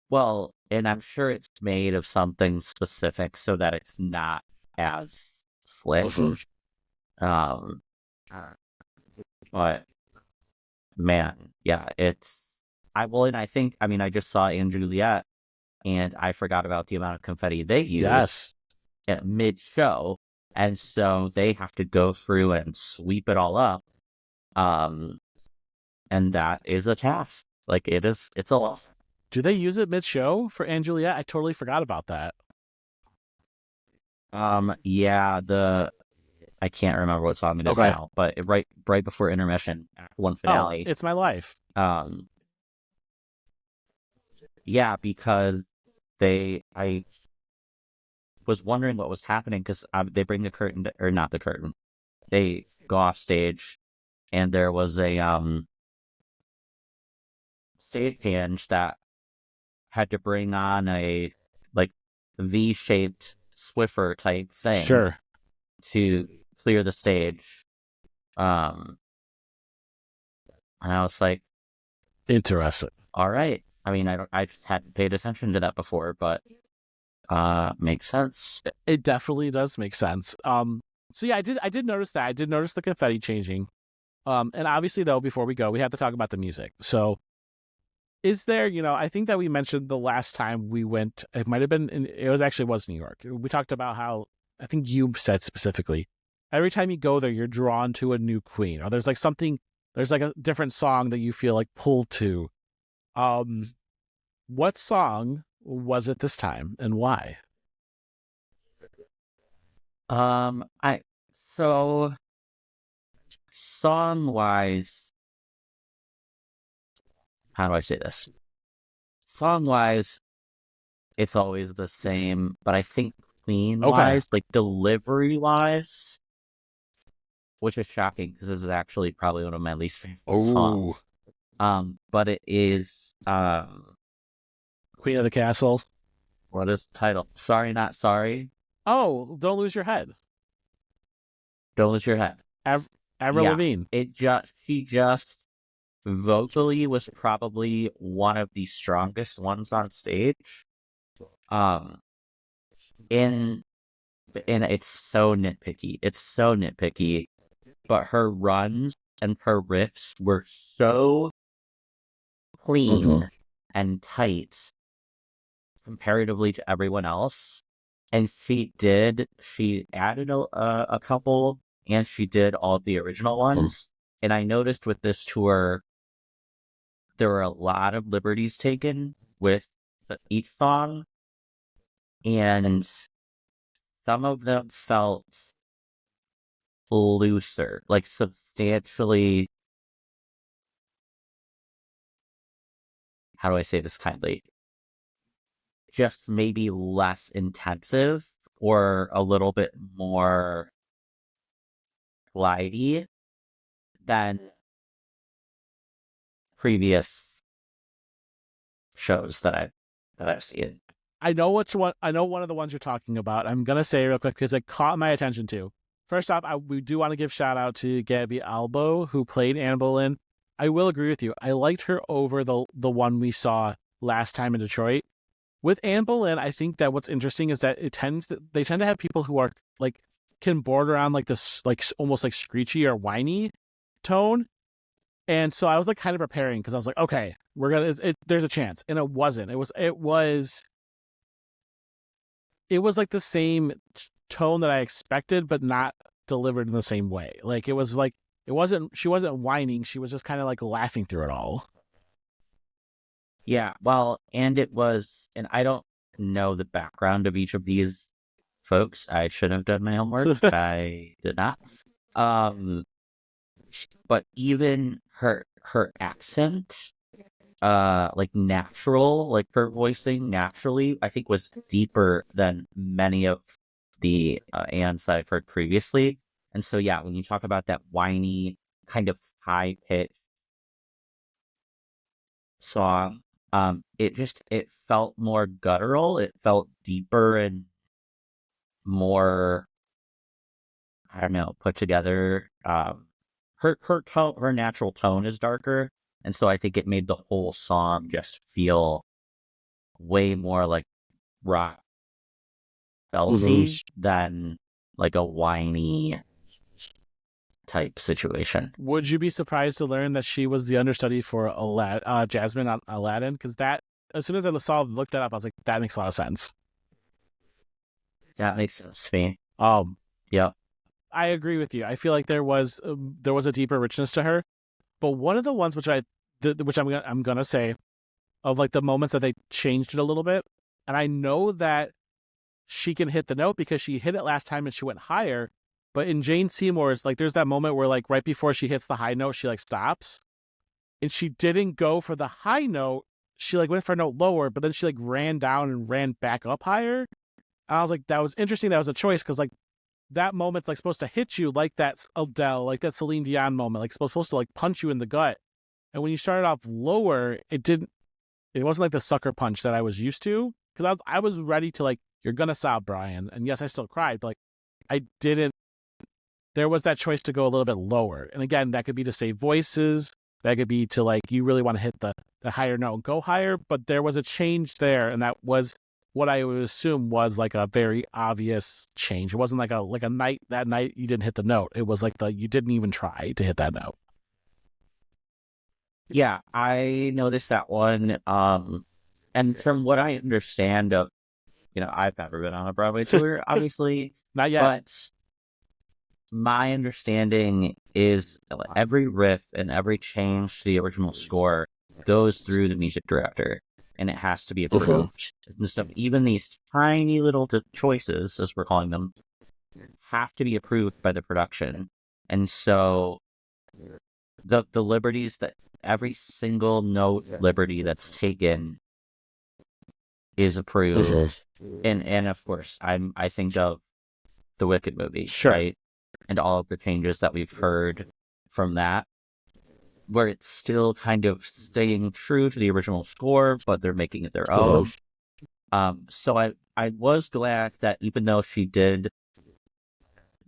B: Well, and I'm sure it's made of something specific so that it's not as slick.
A: Mm-hmm.
B: But man, yeah, it's and I think I just saw & Juliet, and I forgot about the amount of confetti they use at mid-show, and so they have to go through and sweep it all up, and that is a task. Like it's a lot.
A: Do they use it mid-show for & Juliet? I totally forgot about that.
B: Yeah, I can't remember what song it is now, but right before intermission, Act 1 finale.
A: It's My Life.
B: Yeah, because I was wondering what was happening because they bring the curtain, or not the curtain. They go off stage, and there was a stagehand that had to bring on a like V-shaped Swiffer type thing, to clear the stage. And I was like,
A: interesting.
B: All right. I mean, I just hadn't paid attention to that before, but makes sense.
A: It definitely does make sense. So yeah, I did notice that. I did notice the confetti changing. And obviously though, before we go, we have to talk about the music. So is there, I think that we mentioned the last time we went, it might have been, was New York. We talked about how, I think you said specifically, every time you go there, you're drawn to a new queen, or there's like a different song that you feel like pulled to. What song was it this time and why?
B: So song wise, how do I say this? Song wise, it's always the same, but I think Queen wise, like delivery wise, which is shocking because this is actually probably one of my least favorite songs. But it is
A: Queen of the Castle.
B: What is the title? Sorry Not Sorry.
A: Oh, Don't Lose Your Head.
B: Don't Lose Your Head.
A: Avril Lavigne.
B: She just vocally was probably one of the strongest ones on stage. And it's so nitpicky. But her runs and her riffs were so clean and tight comparatively to everyone else. And she added a couple, and she did all of the original ones. And I noticed with this tour, there were a lot of liberties taken with each song, and some of them felt looser, like substantially. How do I say this kindly? Just maybe less intensive or a little bit more glidey than previous shows that I've seen.
A: I know which one. I know one of the ones you're talking about. I'm gonna say real quick because it caught my attention too. First off, we do want to give shout out to Gabby Albo, who played Anne Boleyn. I will agree with you. I liked her over the one we saw last time in Detroit. With Anne Boleyn, I think that what's interesting is that they tend to have people who are like can border on like this like almost like screechy or whiny tone. And so I was like kind of preparing because I was like, okay, there's a chance, and it wasn't. It was like the same tone that I expected, but not delivered in the same way. Like it was like she wasn't whining. She was just kind of like laughing through it all.
B: Yeah, well, and I don't know the background of each of these folks. I should have done my homework. I did not. But even her accent, like natural, like her voicing naturally, I think was deeper than many of the Anns that I've heard previously. And so, yeah, when you talk about that whiny kind of high pitched song, it felt more guttural. It felt deeper and more, I don't know, put together. Her tone, her natural tone is darker, and so I think it made the whole song just feel way more like rock belty than like a whiny type situation.
A: Would you be surprised to learn that she was the understudy for Jasmine on Aladdin? Because that, as soon as I looked that up, I was like, that makes a lot of sense.
B: That makes sense to me.
A: Yeah, I agree with you. I feel like there was a deeper richness to her. But one of the ones which I'm gonna say, of like the moments that they changed it a little bit, and I know that she can hit the note because she hit it last time and she went higher. But in Jane Seymour's, like, there's that moment where, like, right before she hits the high note, she, like, stops. And she didn't go for the high note. She, like, went for a note lower, but then she, like, ran down and ran back up higher. And I was like, that was interesting. That was a choice because, like, that moment's, like, supposed to hit you like that Adele, like that Celine Dion moment, like, supposed to, like, punch you in the gut. And when you started off lower, it wasn't, like, the sucker punch that I was used to. Because I was ready to, like, you're going to sob, Brian. And yes, I still cried, but, like, I didn't. There was that choice to go a little bit lower. And again, that could be to save voices. That could be to, like, you really want to hit the higher note and go higher. But there was a change there. And that was what I would assume was like a very obvious change. It wasn't like a night, that night you didn't hit the note. It was like you didn't even try to hit that note.
B: Yeah, I noticed that one. And from what I understand of, I've never been on a Broadway tour, obviously.
A: Not yet.
B: But my understanding is every riff and every change to the original score goes through the music director, and it has to be approved. And so even these tiny little choices, as we're calling them, have to be approved by the production. And so the liberties that every single note liberty that's taken is approved. And of course, I think of the Wicked movie,
A: sure,
B: right? And all of the changes that we've heard from that, where it's still kind of staying true to the original score, but they're making it their own. So I was glad that even though she did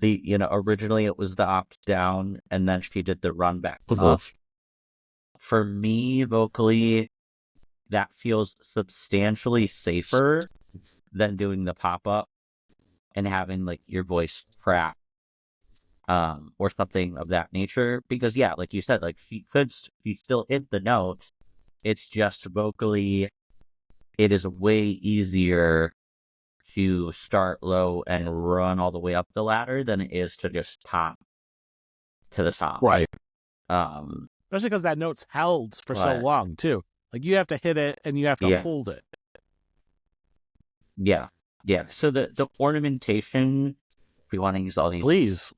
B: originally it was the opt down, and then she did the run back up. For me, vocally, that feels substantially safer than doing the pop up and having like your voice crack. Or something of that nature, because yeah, like you said, like she still hit the note, It's just vocally, it is way easier to start low and run all the way up the ladder than it is to just pop to the top.
A: Right.
B: Um,
A: Especially because that note's held for so
B: But-
A: long, too. Like, you have to hit it and you have to
B: Yeah.
A: hold it.
B: yeah. So the ornamentation, if we want to use all these
A: Please.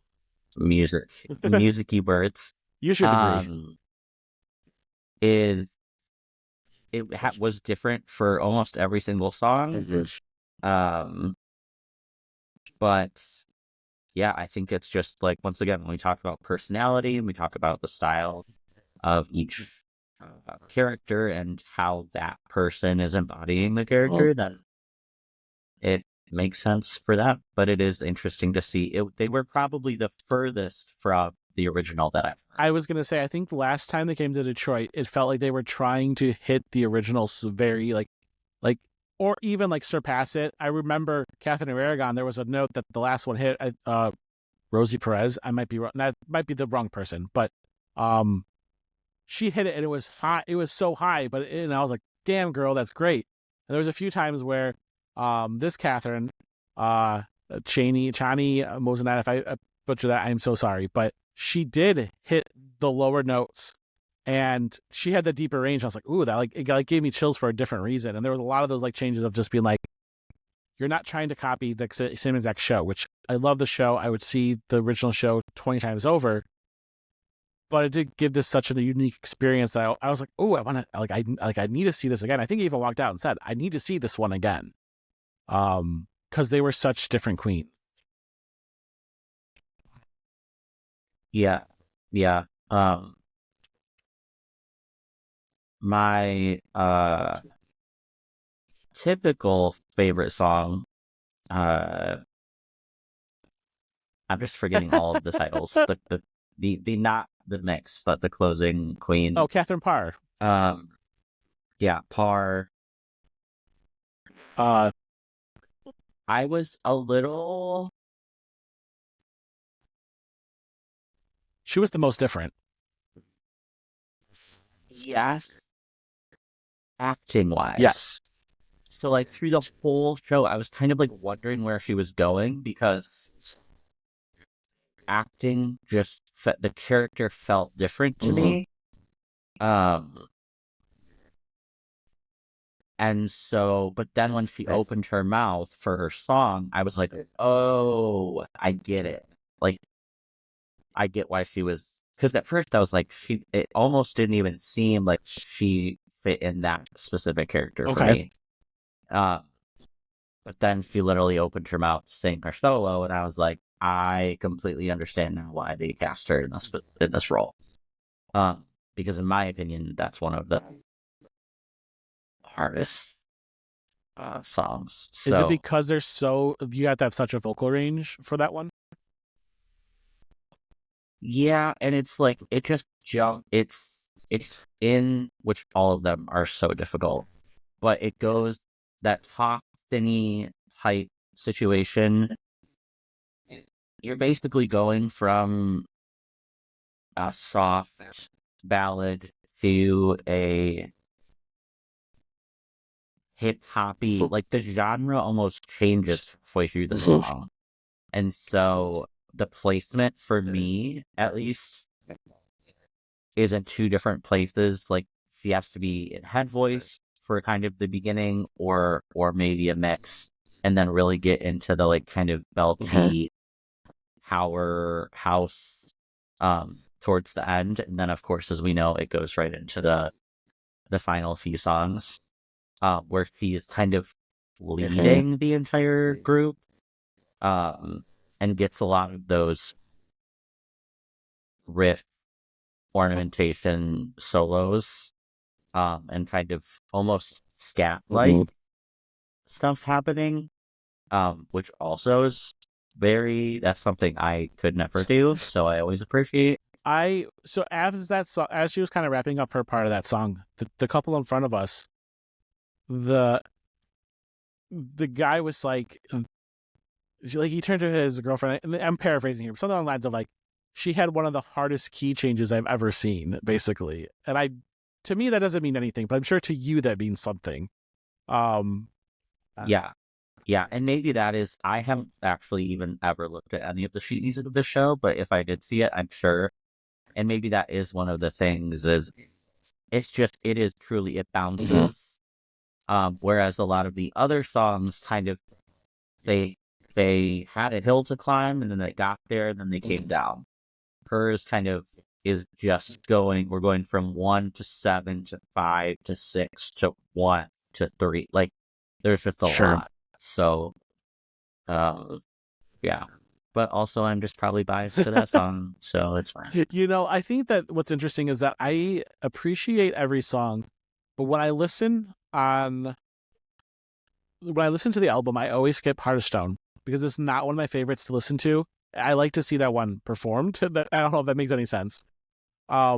B: musicy words,
A: You should agree.
B: was different for almost every single song. But yeah, I think it's just like, once again, when we talk about personality and we talk about the style of each character and how that person is embodying the character, then it makes sense for that. But it is interesting to see. They were probably the furthest from the original that I've heard.
A: I was going to say, I think the last time they came to Detroit, it felt like they were trying to hit the original very, like, or even, like, surpass it. I remember Catherine of Aragon, there was a note that the last one hit, Rosie Perez. I might be wrong. That might be the wrong person, but she hit it and it was high. It was so high, and I was like, damn, girl, that's great. And there was a few times where this Catherine, Chani Mosinat, if I butcher that, I'm so sorry, but she did hit the lower notes and she had the deeper range. I was like, ooh, that it gave me chills for a different reason. And there was a lot of those like changes of just being like, you're not trying to copy the same exact show, which I love the show. I would see the original show 20 times over, but it did give this such a unique experience that I was like, oh, I want to, I need to see this again. I think he even walked out and said, I need to see this one again. Because they were such different queens.
B: Yeah. My typical favorite song, I'm just forgetting all of the titles. The not the mix, but the closing queen.
A: Oh, Catherine Parr.
B: Yeah, Parr.
A: I
B: was a little.
A: She was the most different.
B: Yes. Acting wise.
A: Yes.
B: So like through the whole show, I was kind of like wondering where she was going, because acting just the character felt different to me. And so, but then when she opened her mouth for her song, I was like, oh, I get it. Like, I get why she was, because at first I was like, it almost didn't even seem like she fit in that specific character for me. But then she literally opened her mouth to sing her solo, and I was like, I completely understand now why they cast her in this role. Because in my opinion, that's one of the hardest songs.
A: Is it because you have to have such a vocal range for that one?
B: Yeah, and it's like, it just jumped. It's in, which all of them are so difficult, but it goes that top thinny type situation. You're basically going from a soft ballad to a hip hoppy, like the genre almost changes halfway through the song. And so the placement for me, at least, is in two different places. Like, she has to be in head voice for kind of the beginning, or maybe a mix, and then really get into the like kind of belty power house towards the end. And then of course, as we know, it goes right into the final few songs, where she is kind of leading the entire group, and gets a lot of those riff ornamentation solos, and kind of almost scat-like stuff happening, which also is that's something I could never do, so I always appreciate.
A: So as she was kind of wrapping up her part of that song, the couple in front of us, the guy was like, he turned to his girlfriend, and I'm paraphrasing here, something along the lines of like, she had one of the hardest key changes I've ever seen, basically. And to me that doesn't mean anything, but I'm sure to you that means something.
B: Yeah. Yeah, and maybe that is, I haven't actually even ever looked at any of the sheet music of the show, but if I did see it, I'm sure. And maybe that is one of the things is it is truly, it bounces. Whereas a lot of the other songs kind of, they had a hill to climb and then they got there and then they came down. Hers kind of is just we're going from 1 to 7 to 5 to 6 to 1 to 3. Like, there's just a lot. So, yeah. But also, I'm just probably biased to that song, so it's fine.
A: I think that what's interesting is that I appreciate every song, but when I listen to the album, I always skip Heart of Stone because it's not one of my favorites to listen to. I like to see that one performed. I don't know if that makes any sense. I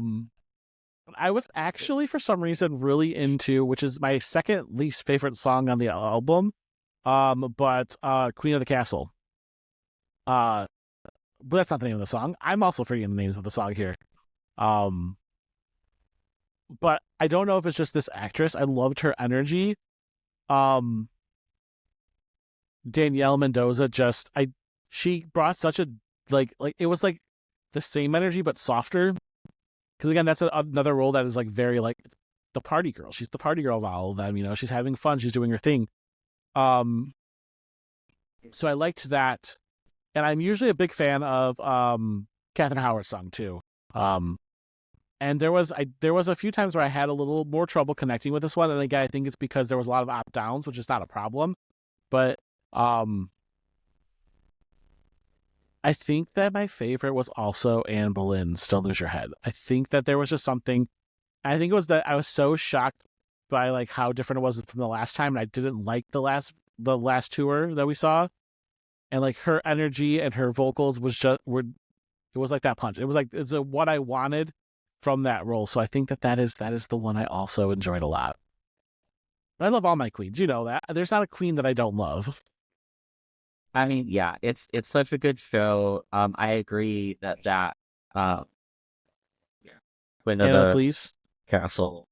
A: was actually, for some reason, really into, which is my second least favorite song on the album, but Queen of the Castle. But that's not the name of the song. I'm also forgetting the names of the song here. But I don't know if it's just this actress. I loved her energy. Danielle Mendoza she brought such a like it was like the same energy but softer. Because again, that's another role that is like very like the party girl. She's the party girl of all of them. She's having fun. She's doing her thing. So I liked that, and I'm usually a big fan of Catherine Howard's song too. And there was a few times where I had a little more trouble connecting with this one, and again, I think it's because there was a lot of opt downs, which is not a problem, but I think that my favorite was also Anne Boleyn's "Still Lose Your Head." I think that there was just something. I think it was that I was so shocked by like how different it was from the last time, and I didn't like the last tour that we saw, and like her energy and her vocals was it was like that punch. It was like it's what I wanted from that role. So I think that is the one I also enjoyed a lot. I love all my queens. You know that there's not a queen that I don't love.
B: I mean, yeah, it's such a good show. I agree that Queen of
A: Anna of
B: the
A: Cleves.
B: Castle,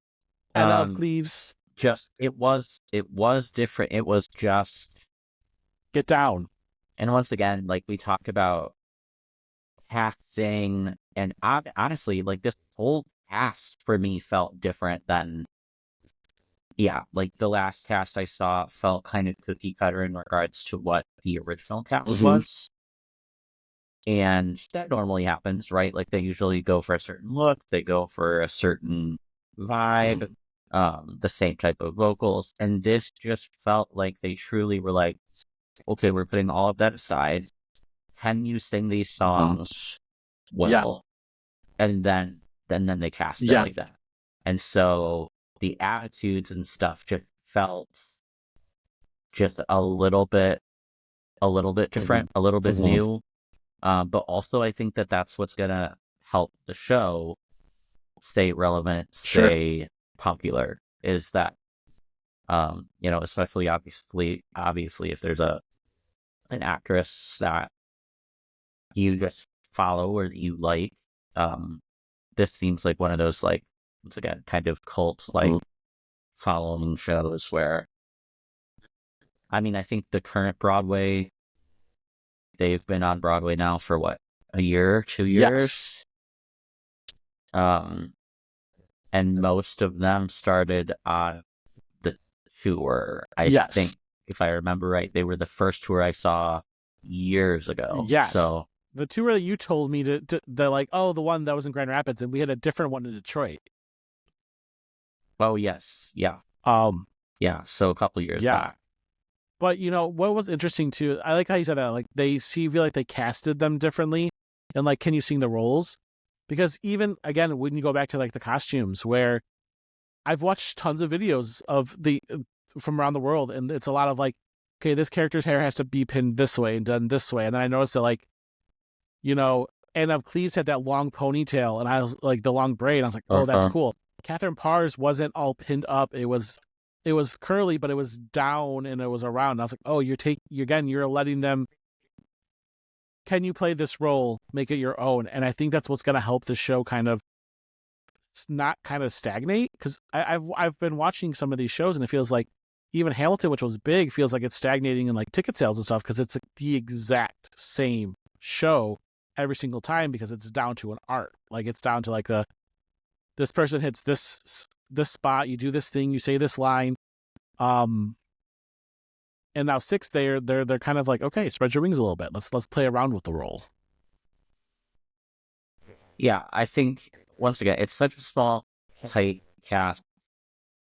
A: Anna of Cleves.
B: just it was different. It was just
A: Get down.
B: And once again, like we talked about casting, and honestly, like this whole cast for me felt different than, like the last cast I saw felt kind of cookie cutter in regards to what the original cast was. And that normally happens, right? Like they usually go for a certain look, they go for a certain vibe, the same type of vocals. And this just felt like they truly were like, okay, we're putting all of that aside. Can you sing these songs well? And then they cast it like that. And so the attitudes and stuff just felt just a little bit different, a little bit new. But also I think that that's what's going to help the show stay relevant, stay popular, is that, especially obviously if there's an actress that you just follow or that you like, this seems like one of those, like, once again, kind of cult, like, following shows where, I mean, I think the current Broadway, they've been on Broadway now for what, a year, 2 years? And most of them started on the tour. I think, if I remember right, they were the first tour I saw years ago.
A: Yes.
B: So
A: the tour that you told me the like, the one that was in Grand Rapids, and we had a different one in Detroit.
B: Oh yes, yeah. So a couple years back.
A: But what was interesting too, I like how you said that, like they feel like they casted them differently, and like, can you sing the roles? Because even again, when you go back to like the costumes, where I've watched tons of videos of from around the world, and it's a lot of like, okay, this character's hair has to be pinned this way and done this way, and then I noticed that like, Anna of Cleves had that long ponytail, and I was like the long braid. I was like, oh, that's cool. Catherine Parr's wasn't all pinned up; it was curly, but it was down and it was around. And I was like, oh, you're letting them. Can you play this role? Make it your own. And I think that's what's going to help the show kind of not kind of stagnate? Because I've been watching some of these shows, and it feels like even Hamilton, which was big, feels like it's stagnating in like ticket sales and stuff because it's like the exact same show every single time because it's down to an art. Like it's down to like this person hits this spot, you do this thing, you say this line. And now 6, they're kind of like, okay, spread your wings a little bit. Let's play around with the role.
B: Yeah, I think once again, it's such a small, tight cast.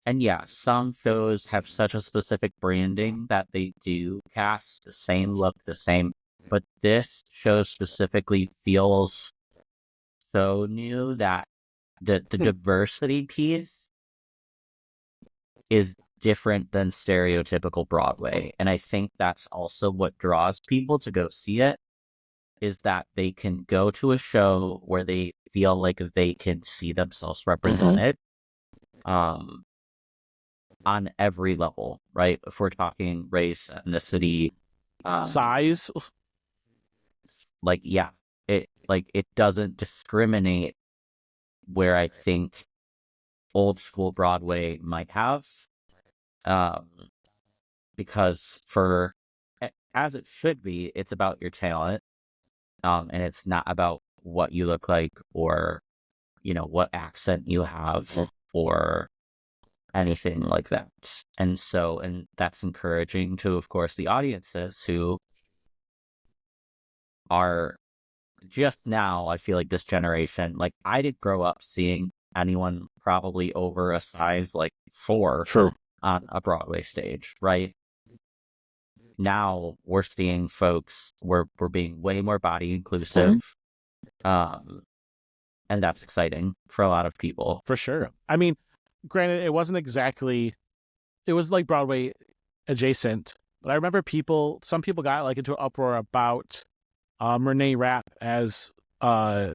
B: And yeah, some shows have such a specific branding that they do cast the same look, the same. But this show specifically feels so new that the diversity piece is different than stereotypical Broadway. And I think that's also what draws people to go see it, is that they can go to a show where they feel like they can see themselves represented. On every level, right? If we're talking race, ethnicity,
A: size,
B: like, yeah, it doesn't discriminate where I think old school Broadway might have, because as it should be, it's about your talent, and it's not about what you look like or, what accent you have or anything like that. And that's encouraging to, of course, the audiences who are just now, I feel like this generation, like I didn't grow up seeing anyone probably over a size like 4 on a Broadway stage, right? Now we're seeing folks, we're being way more body inclusive. And that's exciting for a lot of people.
A: For sure. I mean, granted, it wasn't exactly, it was like Broadway adjacent, but I remember some people got like into an uproar about Renee Rapp as oh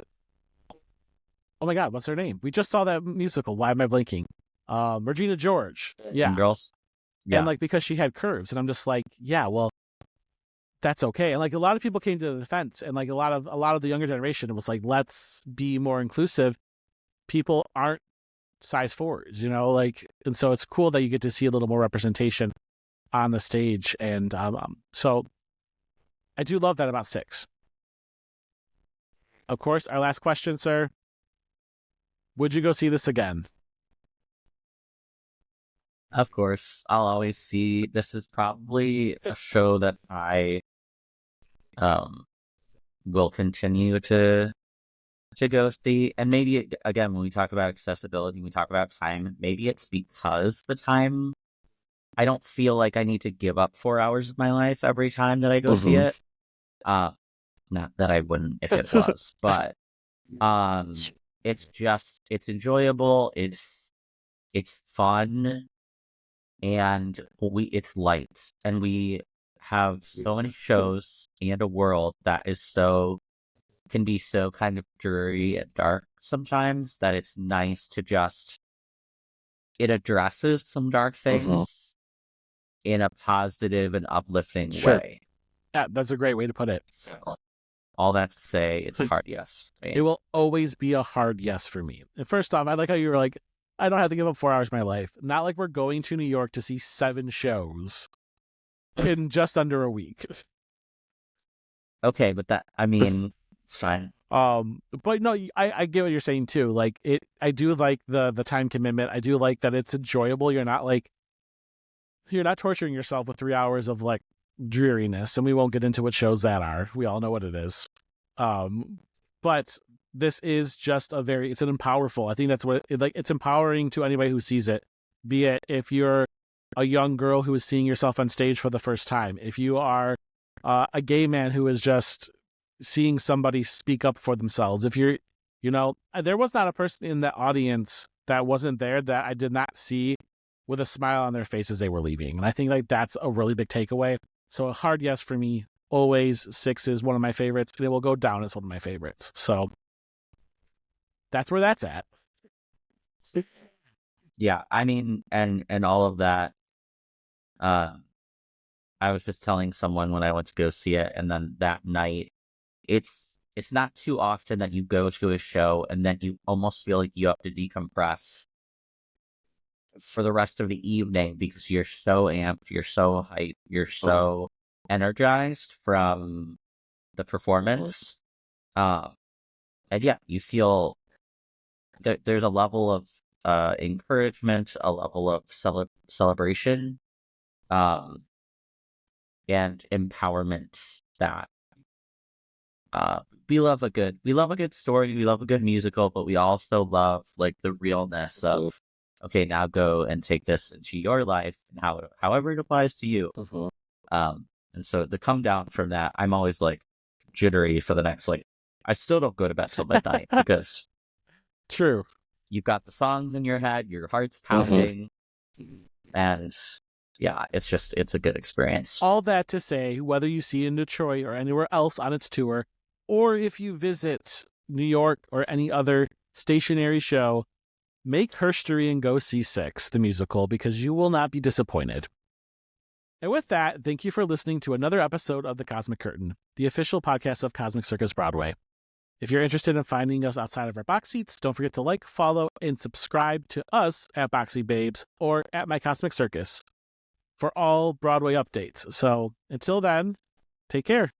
A: my god, what's her name? We just saw that musical. Why am I blinking? Regina George. Yeah.
B: Girls. Yeah.
A: And like because she had curves, and I'm just like, yeah, well, that's okay. And like a lot of people came to the defense, and like a lot of the younger generation was like, let's be more inclusive. People aren't size 4s, like, and so it's cool that you get to see a little more representation on the stage. And so I do love that about 6. Of course, our last question, sir. Would you go see this again?
B: Of course, I'll always see. This is probably a show that I will continue to go see. And maybe, again, when we talk about accessibility, we talk about time, maybe it's because the time, I don't feel like I need to give up 4 hours of my life every time that I go see it. Not that I wouldn't if it was, but it's enjoyable, it's fun, and it's light, and we have so many shows and a world that can be so kind of dreary and dark sometimes that it's nice to it addresses some dark things in a positive and uplifting way.
A: Yeah, that's a great way to put it.
B: So, all that to say, it's a hard yes.
A: It will always be a hard yes for me. And first off, I like how you were like, I don't have to give up 4 hours of my life. Not like we're going to New York to see 7 shows in just under a week.
B: Okay, but it's fine.
A: But no, I get what you're saying too. Like I do like the time commitment. I do like that it's enjoyable. You're not torturing yourself with 3 hours of like dreariness, and we won't get into what shows that are. We all know what it is. But this is just it's an empowerful. I think that's what it's empowering to anybody who sees it. Be it if you're a young girl who is seeing yourself on stage for the first time, if you are a gay man who is just seeing somebody speak up for themselves, if you're, there was not a person in the audience that wasn't there that I did not see with a smile on their face as they were leaving. And I think like that's a really big takeaway. So a hard yes for me. Always 6 is one of my favorites, and it will go down as one of my favorites. So that's where that's at.
B: Yeah, I mean, and all of that. I was just telling someone when I went to go see it, and then that night, it's it's not too often that you go to a show and then you almost feel like you have to decompress for the rest of the evening because you're so amped, you're so hyped, you're so energized from the performance. And yeah, you feel there's a level of encouragement, a level of celebration, and empowerment that we love a good story, we love a good musical, but we also love like the realness of, okay, now go and take this into your life and however it applies to you. And so the come down from that, I'm always like jittery for the next, like, I still don't go to bed till midnight because
A: True.
B: you've got the songs in your head, your heart's pounding, and yeah, it's a good experience.
A: All that to say, whether you see it in Detroit or anywhere else on its tour, or if you visit New York or any other stationary show, make herstory and go see Six, the musical, because you will not be disappointed. And with that, thank you for listening to another episode of The Cosmic Curtain, the official podcast of Cosmic Circus Broadway. If you're interested in finding us outside of our box seats, don't forget to like, follow, and subscribe to us at Boxy Babes or at My Cosmic Circus for all Broadway updates. So until then, take care.